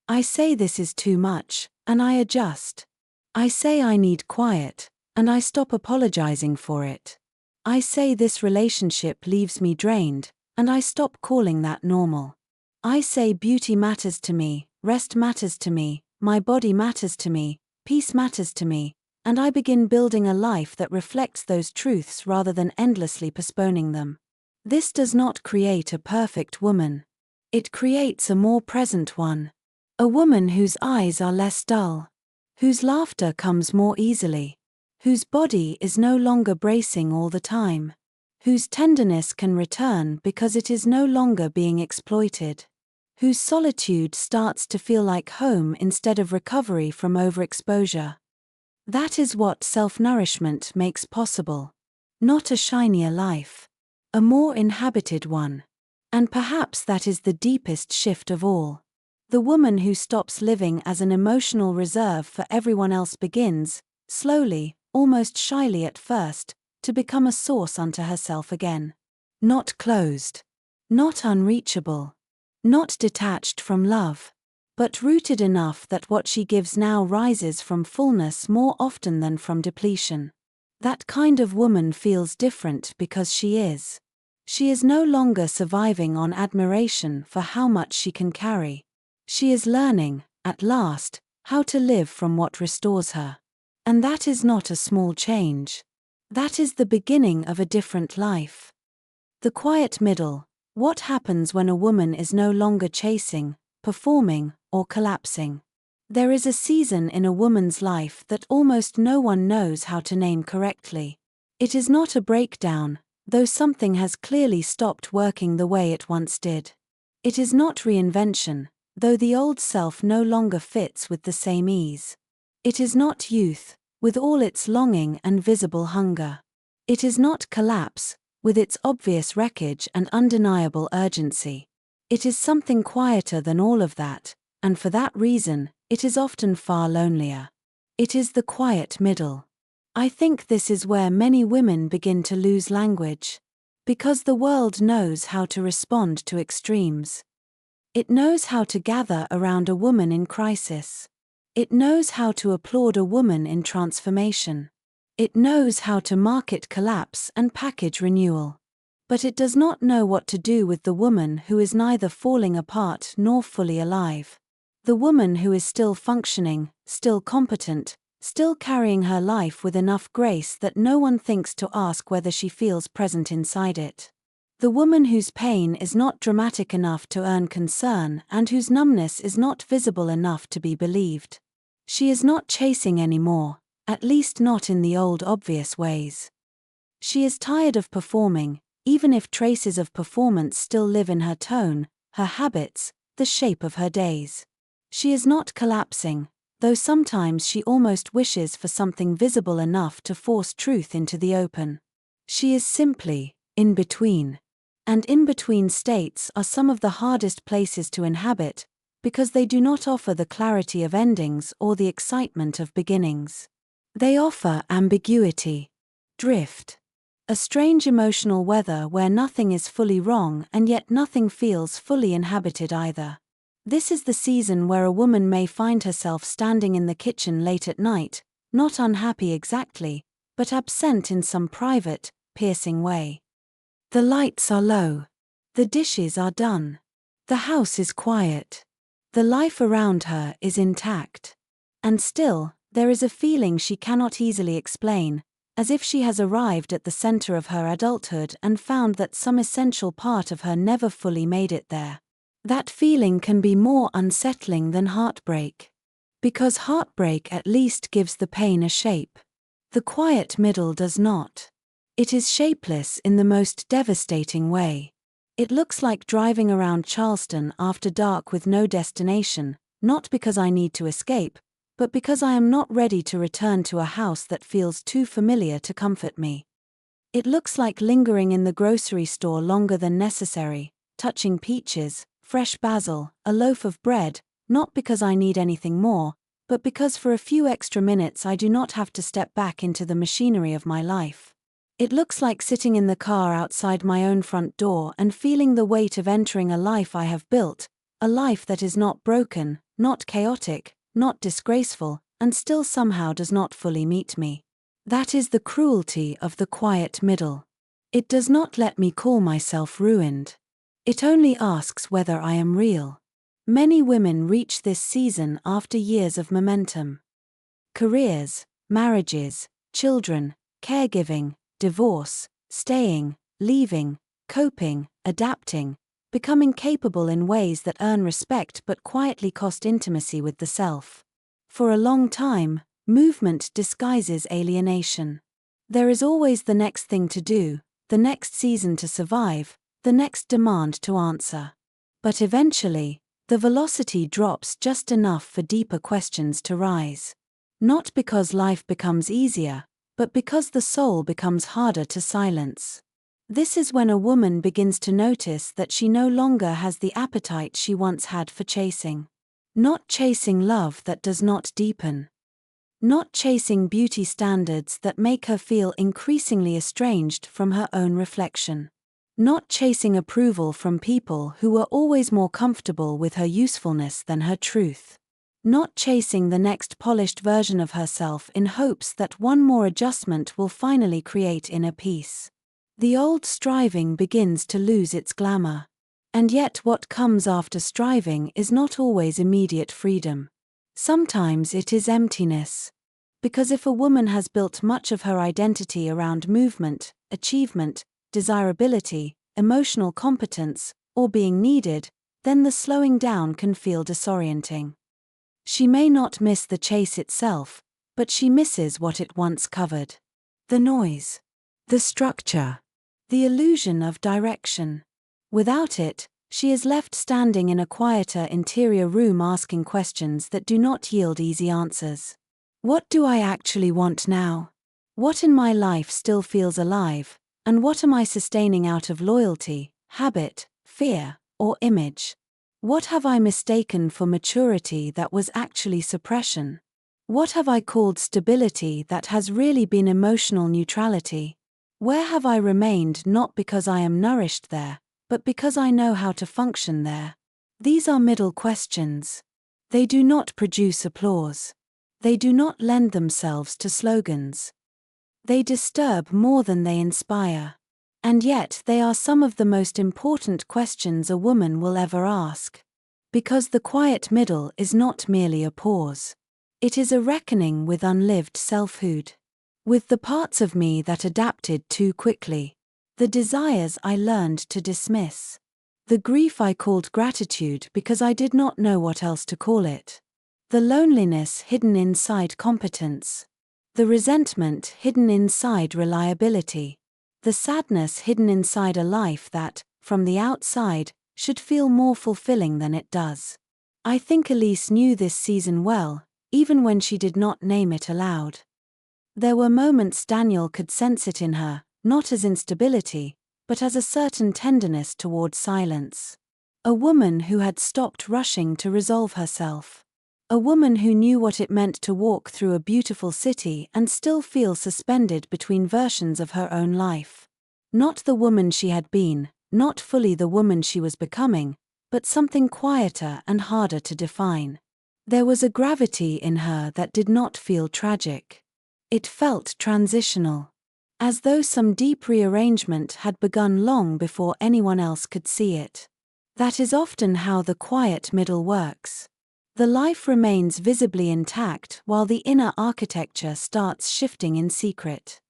I say this is too much, and I adjust. I say I need quiet, and I stop apologizing for it. I say this relationship leaves me drained, and I stop calling that normal. I say beauty matters to me, rest matters to me, my body matters to me, peace matters to me, and I begin building a life that reflects those truths rather than endlessly postponing them. This does not create a perfect woman. It creates a more present one. A woman whose eyes are less dull, whose laughter comes more easily, whose body is no longer bracing all the time, whose tenderness can return because it is no longer being exploited, whose solitude starts to feel like home instead of recovery from overexposure. That is what self-nourishment makes possible. Not a shinier life. A more inhabited one. And perhaps that is the deepest shift of all. The woman who stops living as an emotional reserve for everyone else begins, slowly, almost shyly at first, to become a source unto herself again. Not closed. Not unreachable. Not detached from love. But rooted enough that what she gives now rises from fullness more often than from depletion. That kind of woman feels different because she is. She is no longer surviving on admiration for how much she can carry. She is learning, at last, how to live from what restores her. And that is not a small change. That is the beginning of a different life. The quiet middle. What happens when a woman is no longer chasing, performing, or collapsing? There is a season in a woman's life that almost no one knows how to name correctly. It is not a breakdown, though something has clearly stopped working the way it once did. It is not reinvention, though the old self no longer fits with the same ease. It is not youth, with all its longing and visible hunger. It is not collapse, with its obvious wreckage and undeniable urgency. It is something quieter than all of that, and for that reason, it is often far lonelier. It is the quiet middle. I think this is where many women begin to lose language. Because the world knows how to respond to extremes. It knows how to gather around a woman in crisis. It knows how to applaud a woman in transformation. It knows how to market collapse and package renewal. But it does not know what to do with the woman who is neither falling apart nor fully alive. The woman who is still functioning, still competent, still carrying her life with enough grace that no one thinks to ask whether she feels present inside it. The woman whose pain is not dramatic enough to earn concern and whose numbness is not visible enough to be believed. She is not chasing anymore, at least not in the old obvious ways. She is tired of performing, even if traces of performance still live in her tone, her habits, the shape of her days. She is not collapsing, though sometimes she almost wishes for something visible enough to force truth into the open. She is simply in between. And in-between states are some of the hardest places to inhabit, because they do not offer the clarity of endings or the excitement of beginnings. They offer ambiguity, drift, a strange emotional weather where nothing is fully wrong and yet nothing feels fully inhabited either. This is the season where a woman may find herself standing in the kitchen late at night, not unhappy exactly, but absent in some private, piercing way. The lights are low. The dishes are done. The house is quiet. The life around her is intact. And still, there is a feeling she cannot easily explain, as if she has arrived at the center of her adulthood and found that some essential part of her never fully made it there. That feeling can be more unsettling than heartbreak. Because heartbreak at least gives the pain a shape. The quiet middle does not. It is shapeless in the most devastating way. It looks like driving around Charleston after dark with no destination, not because I need to escape, but because I am not ready to return to a house that feels too familiar to comfort me. It looks like lingering in the grocery store longer than necessary, touching peaches, fresh basil, a loaf of bread, not because I need anything more, but because for a few extra minutes I do not have to step back into the machinery of my life. It looks like sitting in the car outside my own front door and feeling the weight of entering a life I have built, a life that is not broken, not chaotic, not disgraceful, and still somehow does not fully meet me. That is the cruelty of the quiet middle. It does not let me call myself ruined. It only asks whether I am real. Many women reach this season after years of momentum. Careers, marriages, children, caregiving, divorce, staying, leaving, coping, adapting, becoming capable in ways that earn respect but quietly cost intimacy with the self. For a long time, movement disguises alienation. There is always the next thing to do, the next season to survive, the next demand to answer. But eventually, the velocity drops just enough for deeper questions to rise. Not because life becomes easier, but because the soul becomes harder to silence. This is when a woman begins to notice that she no longer has the appetite she once had for chasing. Not chasing love that does not deepen. Not chasing beauty standards that make her feel increasingly estranged from her own reflection. Not chasing approval from people who were always more comfortable with her usefulness than her truth. Not chasing the next polished version of herself in hopes that one more adjustment will finally create inner peace. The old striving begins to lose its glamour. And yet what comes after striving is not always immediate freedom. Sometimes it is emptiness. Because if a woman has built much of her identity around movement, achievement, desirability, emotional competence, or being needed, then the slowing down can feel disorienting. She may not miss the chase itself, but she misses what it once covered. The noise. The structure. The illusion of direction. Without it, she is left standing in a quieter interior room asking questions that do not yield easy answers. What do I actually want now? What in my life still feels alive, and what am I sustaining out of loyalty, habit, fear, or image? What have I mistaken for maturity that was actually suppression? What have I called stability that has really been emotional neutrality? Where have I remained not because I am nourished there, but because I know how to function there? These are middle questions. They do not produce applause. They do not lend themselves to slogans. They disturb more than they inspire. And yet they are some of the most important questions a woman will ever ask. Because the quiet middle is not merely a pause. It is a reckoning with unlived selfhood. With the parts of me that adapted too quickly. The desires I learned to dismiss. The grief I called gratitude because I did not know what else to call it. The loneliness hidden inside competence. The resentment hidden inside reliability. The sadness hidden inside a life that, from the outside, should feel more fulfilling than it does. I think Elise knew this season well, even when she did not name it aloud. There were moments Daniel could sense it in her, not as instability, but as a certain tenderness toward silence. A woman who had stopped rushing to resolve herself. A woman who knew what it meant to walk through a beautiful city and still feel suspended between versions of her own life. Not the woman she had been, not fully the woman she was becoming, but something quieter and harder to define. There was a gravity in her that did not feel tragic. It felt transitional. As though some deep rearrangement had begun long before anyone else could see it. That is often how the quiet middle works. The life remains visibly intact while the inner architecture starts shifting in secret.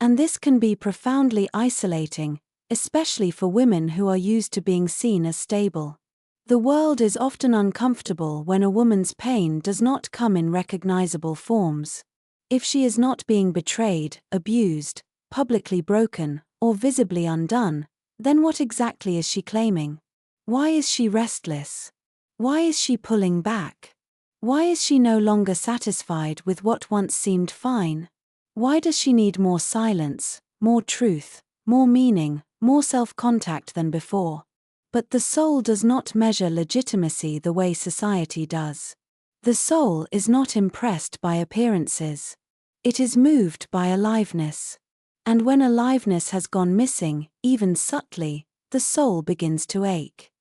And this can be profoundly isolating, especially for women who are used to being seen as stable. The world is often uncomfortable when a woman's pain does not come in recognizable forms. If she is not being betrayed, abused, publicly broken, or visibly undone, Then what exactly is she claiming? Why is she restless? Why is she pulling back? Why is she no longer satisfied with what once seemed fine? Why does she need more silence, more truth, more meaning, more self-contact than before? But the soul does not measure legitimacy the way society does. The soul is not impressed by appearances. It is moved by aliveness. And when aliveness has gone missing, even subtly, the soul begins to ache.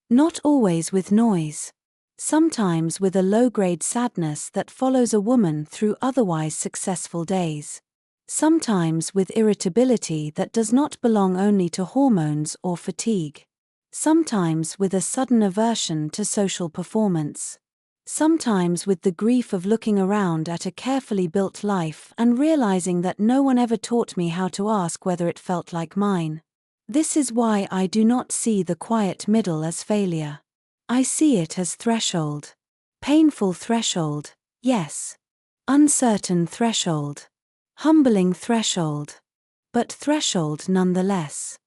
Not always with noise. Sometimes with a low-grade sadness that follows a woman through otherwise successful days. Sometimes with irritability that does not belong only to hormones or fatigue. Sometimes with a sudden aversion to social performance. Sometimes with the grief of looking around at a carefully built life and realizing that no one ever taught me how to ask whether it felt like mine. This is why I do not see the quiet middle as failure. I see it as threshold. Painful threshold, yes. Uncertain threshold. Humbling threshold. But threshold nonetheless.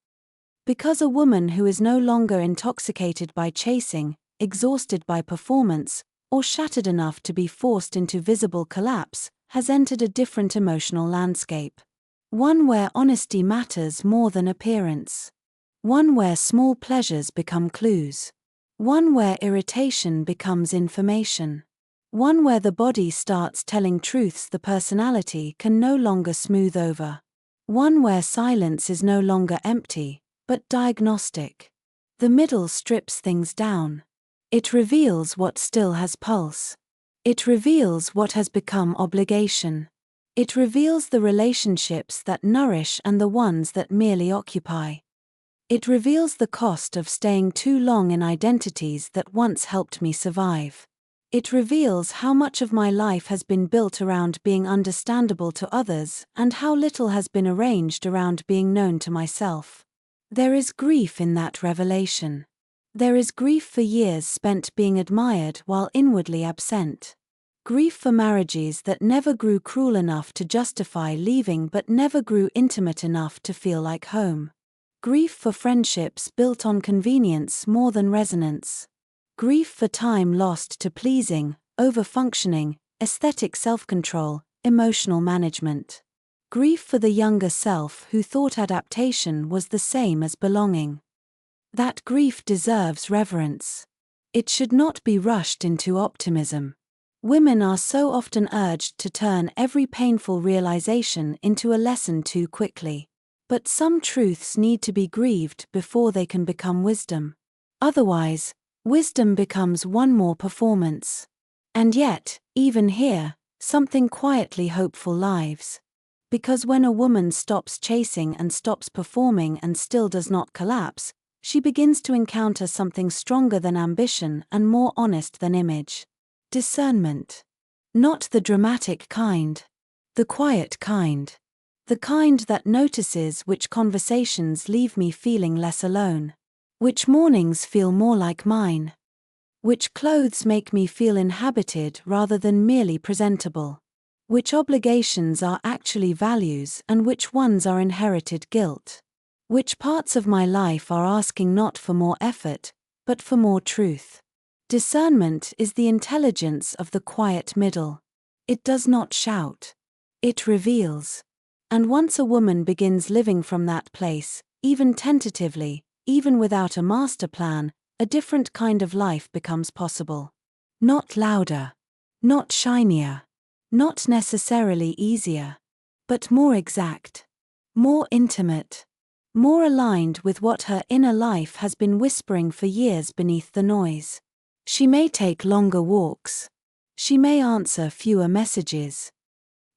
Because a woman who is no longer intoxicated by chasing, exhausted by performance, or shattered enough to be forced into visible collapse, has entered a different emotional landscape. One where honesty matters more than appearance. One where small pleasures become clues. One where irritation becomes information. One where the body starts telling truths the personality can no longer smooth over. One where silence is no longer empty, but diagnostic. The middle strips things down. It reveals what still has pulse. It reveals what has become obligation. It reveals the relationships that nourish and the ones that merely occupy. It reveals the cost of staying too long in identities that once helped me survive. It reveals how much of my life has been built around being understandable to others and how little has been arranged around being known to myself. There is grief in that revelation. There is grief for years spent being admired while inwardly absent. Grief for marriages that never grew cruel enough to justify leaving but never grew intimate enough to feel like home. Grief for friendships built on convenience more than resonance. Grief for time lost to pleasing, over-functioning, aesthetic self-control, emotional management. Grief for the younger self who thought adaptation was the same as belonging. That grief deserves reverence. It should not be rushed into optimism. Women are so often urged to turn every painful realization into a lesson too quickly. But some truths need to be grieved before they can become wisdom. Otherwise, wisdom becomes one more performance. And yet, even here, something quietly hopeful lives. Because when a woman stops chasing and stops performing and still does not collapse, she begins to encounter something stronger than ambition and more honest than image. Discernment. Not the dramatic kind. The quiet kind. The kind that notices which conversations leave me feeling less alone. Which mornings feel more like mine. Which clothes make me feel inhabited rather than merely presentable. Which obligations are actually values and which ones are inherited guilt. Which parts of my life are asking not for more effort, but for more truth. Discernment is the intelligence of the quiet middle. It does not shout. It reveals. And once a woman begins living from that place, even tentatively, even without a master plan, a different kind of life becomes possible. Not louder. Not shinier. Not necessarily easier. But more exact. More intimate. More aligned with what her inner life has been whispering for years beneath the noise. She may take longer walks. She may answer fewer messages.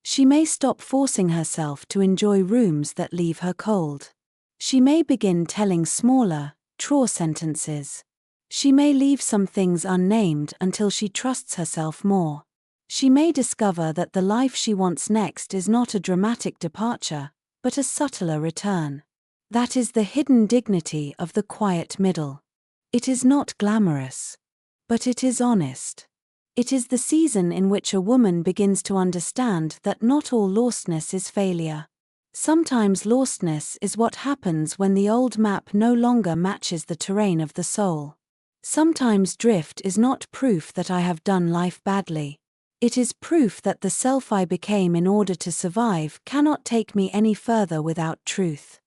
She may stop forcing herself to enjoy rooms that leave her cold. She may begin telling smaller, truer sentences. She may leave some things unnamed until she trusts herself more. She may discover that the life she wants next is not a dramatic departure, but a subtler return. That is the hidden dignity of the quiet middle. It is not glamorous. But it is honest. It is the season in which a woman begins to understand that not all lostness is failure. Sometimes lostness is what happens when the old map no longer matches the terrain of the soul. Sometimes drift is not proof that I have done life badly. It is proof that the self I became in order to survive cannot take me any further without truth.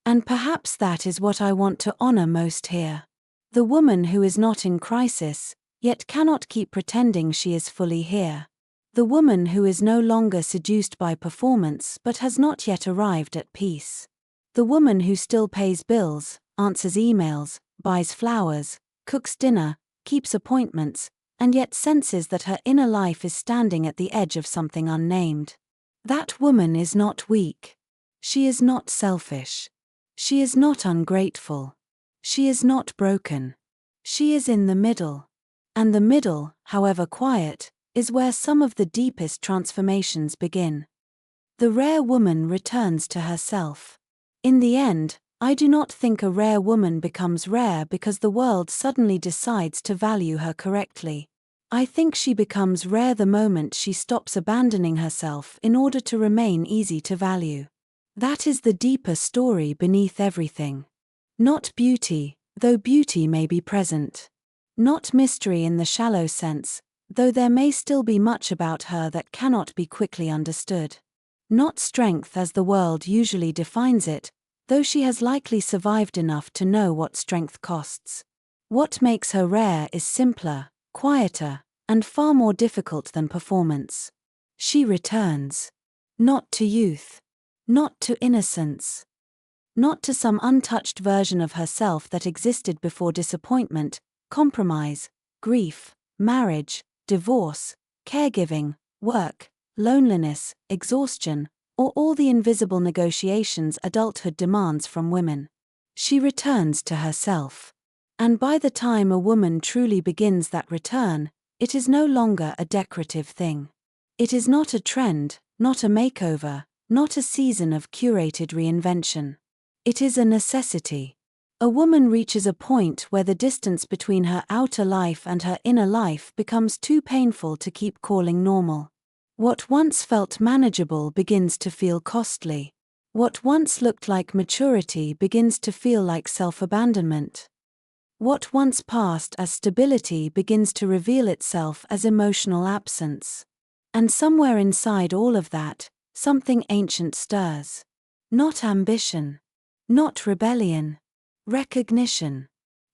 And perhaps that is what I want to honor most here. The woman who is not in crisis, yet cannot keep pretending she is fully here. The woman who is no longer seduced by performance but has not yet arrived at peace. The woman who still pays bills, answers emails, buys flowers, cooks dinner, keeps appointments, and yet senses that her inner life is standing at the edge of something unnamed. That woman is not weak. She is not selfish. She is not ungrateful. She is not broken. She is in the middle. And the middle, however quiet, is where some of the deepest transformations begin. The rare woman returns to herself. In the end, I do not think a rare woman becomes rare because the world suddenly decides to value her correctly. I think she becomes rare the moment she stops abandoning herself in order to remain easy to value. That is the deeper story beneath everything. Not beauty, though beauty may be present. Not mystery in the shallow sense, though there may still be much about her that cannot be quickly understood. Not strength as the world usually defines it, though she has likely survived enough to know what strength costs. What makes her rare is simpler, quieter, and far more difficult than performance. She returns. Not to youth. Not to innocence. Not to some untouched version of herself that existed before disappointment, compromise, grief, marriage, divorce, caregiving, work, loneliness, exhaustion, or all the invisible negotiations adulthood demands from women. She returns to herself. And by the time a woman truly begins that return, it is no longer a decorative thing. It is not a trend, not a makeover, not a season of curated reinvention. It is a necessity. A woman reaches a point where the distance between her outer life and her inner life becomes too painful to keep calling normal. What once felt manageable begins to feel costly. What once looked like maturity begins to feel like self-abandonment. What once passed as stability begins to reveal itself as emotional absence. And somewhere inside all of that, something ancient stirs. Not ambition. Not rebellion. Recognition.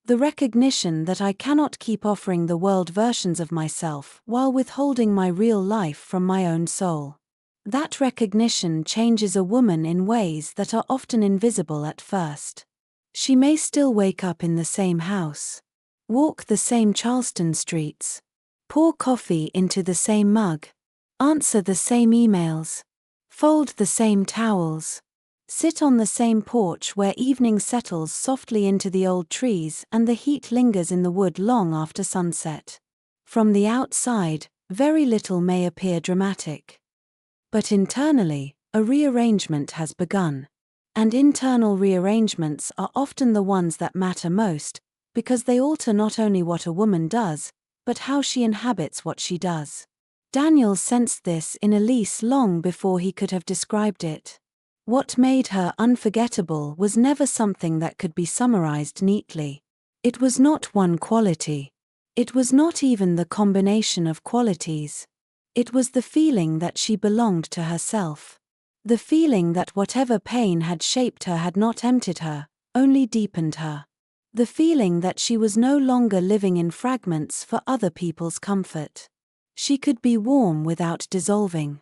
The recognition that I cannot keep offering the world versions of myself while withholding my real life from my own soul. That recognition changes a woman in ways that are often invisible at first. She may still wake up in the same house, walk the same Charleston streets, pour coffee into the same mug, answer the same emails, fold the same towels, sit on the same porch where evening settles softly into the old trees and the heat lingers in the wood long after sunset. From the outside, very little may appear dramatic. But internally, a rearrangement has begun. And internal rearrangements are often the ones that matter most, because they alter not only what a woman does, but how she inhabits what she does. Daniel sensed this in Elise long before he could have described it. What made her unforgettable was never something that could be summarized neatly. It was not one quality. It was not even the combination of qualities. It was the feeling that she belonged to herself. The feeling that whatever pain had shaped her had not emptied her, only deepened her. The feeling that she was no longer living in fragments for other people's comfort. She could be warm without dissolving.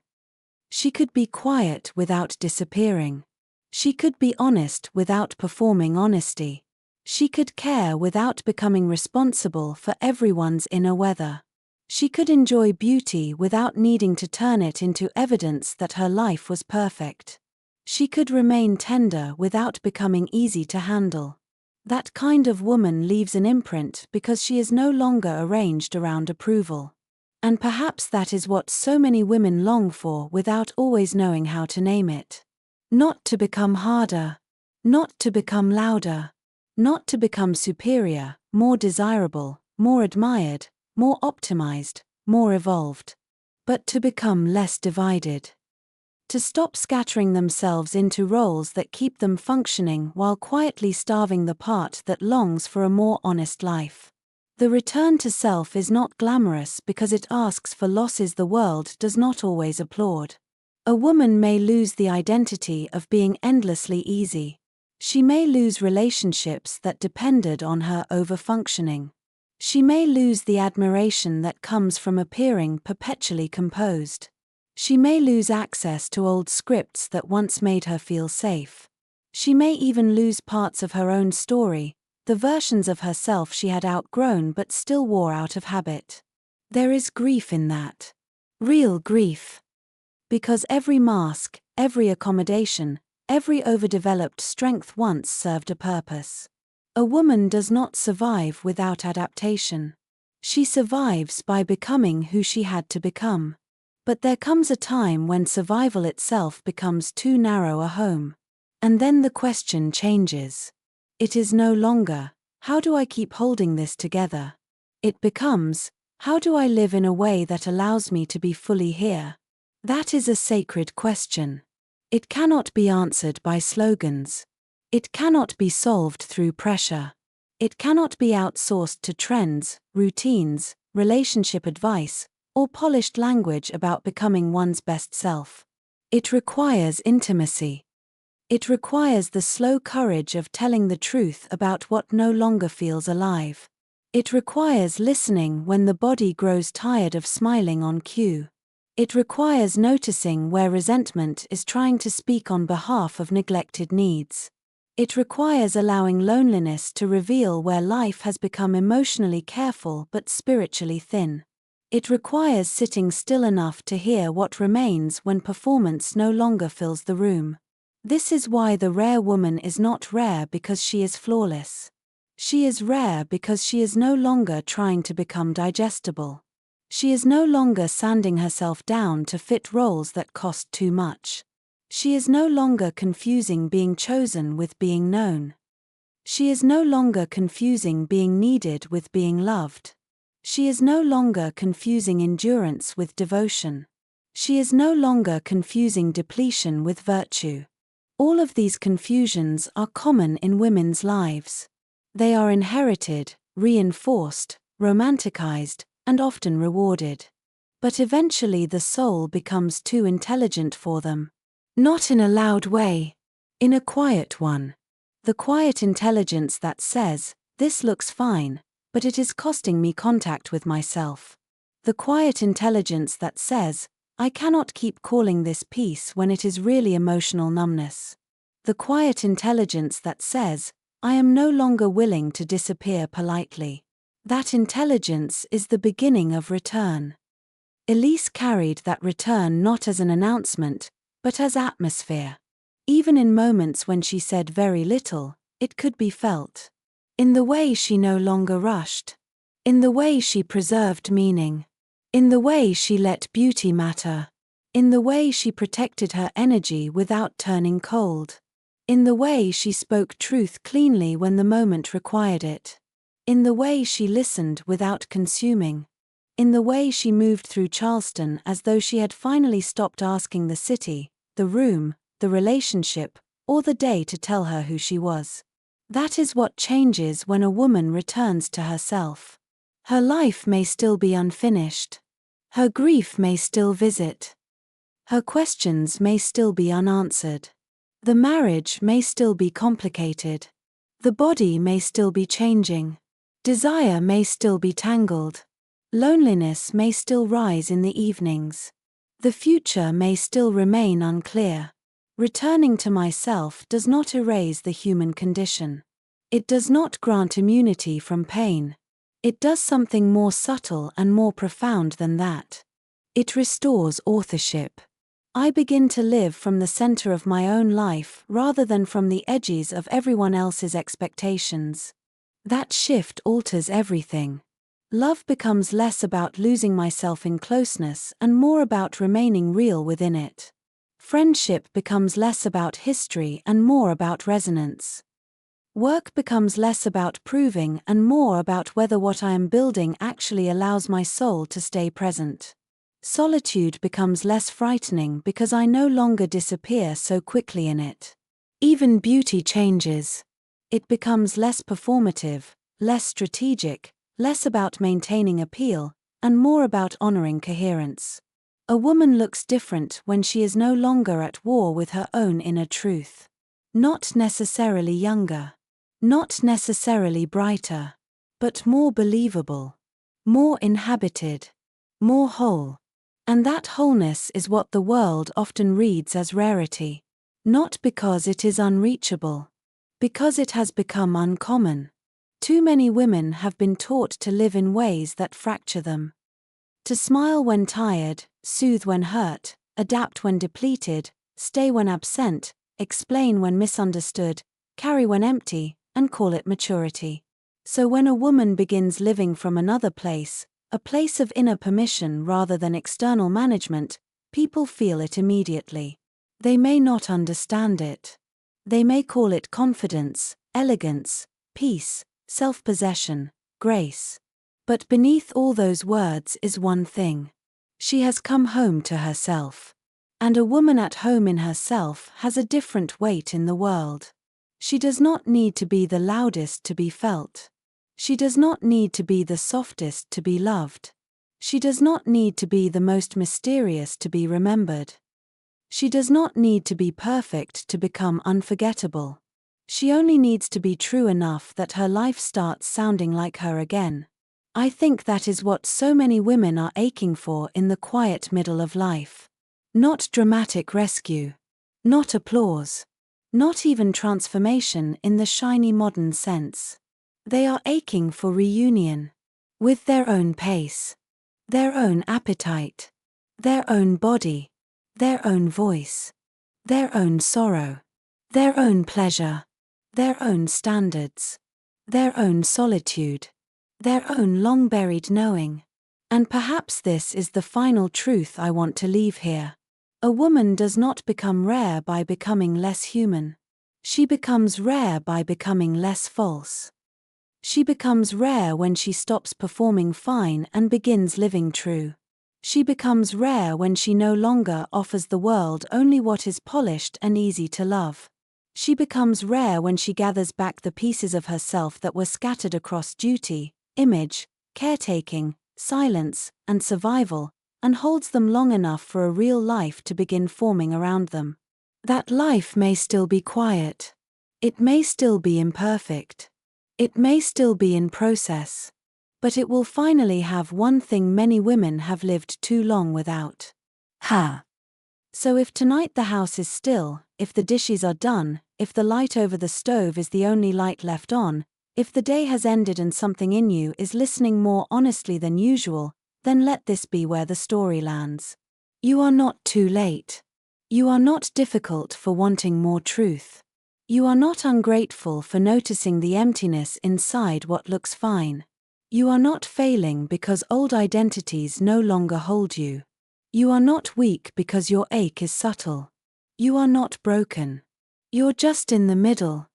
She could be quiet without disappearing. She could be honest without performing honesty. She could care without becoming responsible for everyone's inner weather. She could enjoy beauty without needing to turn it into evidence that her life was perfect. She could remain tender without becoming easy to handle. That kind of woman leaves an imprint because she is no longer arranged around approval. And perhaps that is what so many women long for without always knowing how to name it. Not to become harder. Not to become louder. Not to become superior, more desirable, more admired, more optimized, more evolved. But to become less divided. To stop scattering themselves into roles that keep them functioning while quietly starving the part that longs for a more honest life. The return to self is not glamorous because it asks for losses the world does not always applaud. A woman may lose the identity of being endlessly easy. She may lose relationships that depended on her over-functioning. She may lose the admiration that comes from appearing perpetually composed. She may lose access to old scripts that once made her feel safe. She may even lose parts of her own story, the versions of herself she had outgrown but still wore out of habit. There is grief in that. Real grief. Because every mask, every accommodation, every overdeveloped strength once served a purpose. A woman does not survive without adaptation. She survives by becoming who she had to become. But there comes a time when survival itself becomes too narrow a home. And then the question changes. It is no longer, how do I keep holding this together? It becomes, how do I live in a way that allows me to be fully here? That is a sacred question. It cannot be answered by slogans. It cannot be solved through pressure. It cannot be outsourced to trends, routines, relationship advice, or polished language about becoming one's best self. It requires intimacy. It requires the slow courage of telling the truth about what no longer feels alive. It requires listening when the body grows tired of smiling on cue. It requires noticing where resentment is trying to speak on behalf of neglected needs. It requires allowing loneliness to reveal where life has become emotionally careful but spiritually thin. It requires sitting still enough to hear what remains when performance no longer fills the room. This is why the rare woman is not rare because she is flawless. She is rare because she is no longer trying to become digestible. She is no longer sanding herself down to fit roles that cost too much. She is no longer confusing being chosen with being known. She is no longer confusing being needed with being loved. She is no longer confusing endurance with devotion. She is no longer confusing depletion with virtue. All of these confusions are common in women's lives. They are inherited, reinforced, romanticized, and often rewarded. But eventually the soul becomes too intelligent for them. Not in a loud way. In a quiet one. The quiet intelligence that says, this looks fine, but it is costing me contact with myself. The quiet intelligence that says, I cannot keep calling this peace when it is really emotional numbness. The quiet intelligence that says, I am no longer willing to disappear politely. That intelligence is the beginning of return. Elise carried that return not as an announcement, but as atmosphere. Even in moments when she said very little, it could be felt. In the way she no longer rushed. In the way she preserved meaning. In the way she let beauty matter. In the way she protected her energy without turning cold. In the way she spoke truth cleanly when the moment required it. In the way she listened without consuming. In the way she moved through Charleston as though she had finally stopped asking the city, the room, the relationship, or the day to tell her who she was. That is what changes when a woman returns to herself. Her life may still be unfinished. Her grief may still visit. Her questions may still be unanswered. The marriage may still be complicated. The body may still be changing. Desire may still be tangled. Loneliness may still rise in the evenings. The future may still remain unclear. Returning to myself does not erase the human condition. It does not grant immunity from pain. It does something more subtle and more profound than that. It restores authorship. I begin to live from the center of my own life rather than from the edges of everyone else's expectations. That shift alters everything. Love becomes less about losing myself in closeness and more about remaining real within it. Friendship becomes less about history and more about resonance. Work becomes less about proving and more about whether what I am building actually allows my soul to stay present. Solitude becomes less frightening because I no longer disappear so quickly in it. Even beauty changes. It becomes less performative, less strategic, less about maintaining appeal, and more about honoring coherence. A woman looks different when she is no longer at war with her own inner truth. Not necessarily younger. Not necessarily brighter. But more believable. More inhabited. More whole. And that wholeness is what the world often reads as rarity. Not because it is unreachable. Because it has become uncommon. Too many women have been taught to live in ways that fracture them. To smile when tired, soothe when hurt, adapt when depleted, stay when absent, explain when misunderstood, carry when empty, and call it maturity. So when a woman begins living from another place, a place of inner permission rather than external management, people feel it immediately. They may not understand it. They may call it confidence, elegance, peace, self-possession, grace. But beneath all those words is one thing. She has come home to herself. And a woman at home in herself has a different weight in the world. She does not need to be the loudest to be felt. She does not need to be the softest to be loved. She does not need to be the most mysterious to be remembered. She does not need to be perfect to become unforgettable. She only needs to be true enough that her life starts sounding like her again. I think that is what so many women are aching for in the quiet middle of life. Not dramatic rescue. Not applause. Not even transformation in the shiny modern sense. They are aching for reunion. With their own pace. Their own appetite. Their own body. Their own voice. Their own sorrow. Their own pleasure. Their own standards. Their own solitude. Their own long-buried knowing. And perhaps this is the final truth I want to leave here. A woman does not become rare by becoming less human. She becomes rare by becoming less false. She becomes rare when she stops performing fine and begins living true. She becomes rare when she no longer offers the world only what is polished and easy to love. She becomes rare when she gathers back the pieces of herself that were scattered across duty, image, caretaking, silence, and survival, and holds them long enough for a real life to begin forming around them. That life may still be quiet. It may still be imperfect. It may still be in process. But it will finally have one thing many women have lived too long without. Her. So if tonight the house is still, if the dishes are done, if the light over the stove is the only light left on, if the day has ended and something in you is listening more honestly than usual, then let this be where the story lands. You are not too late. You are not difficult for wanting more truth. You are not ungrateful for noticing the emptiness inside what looks fine. You are not failing because old identities no longer hold you. You are not weak because your ache is subtle. You are not broken. You're just in the middle.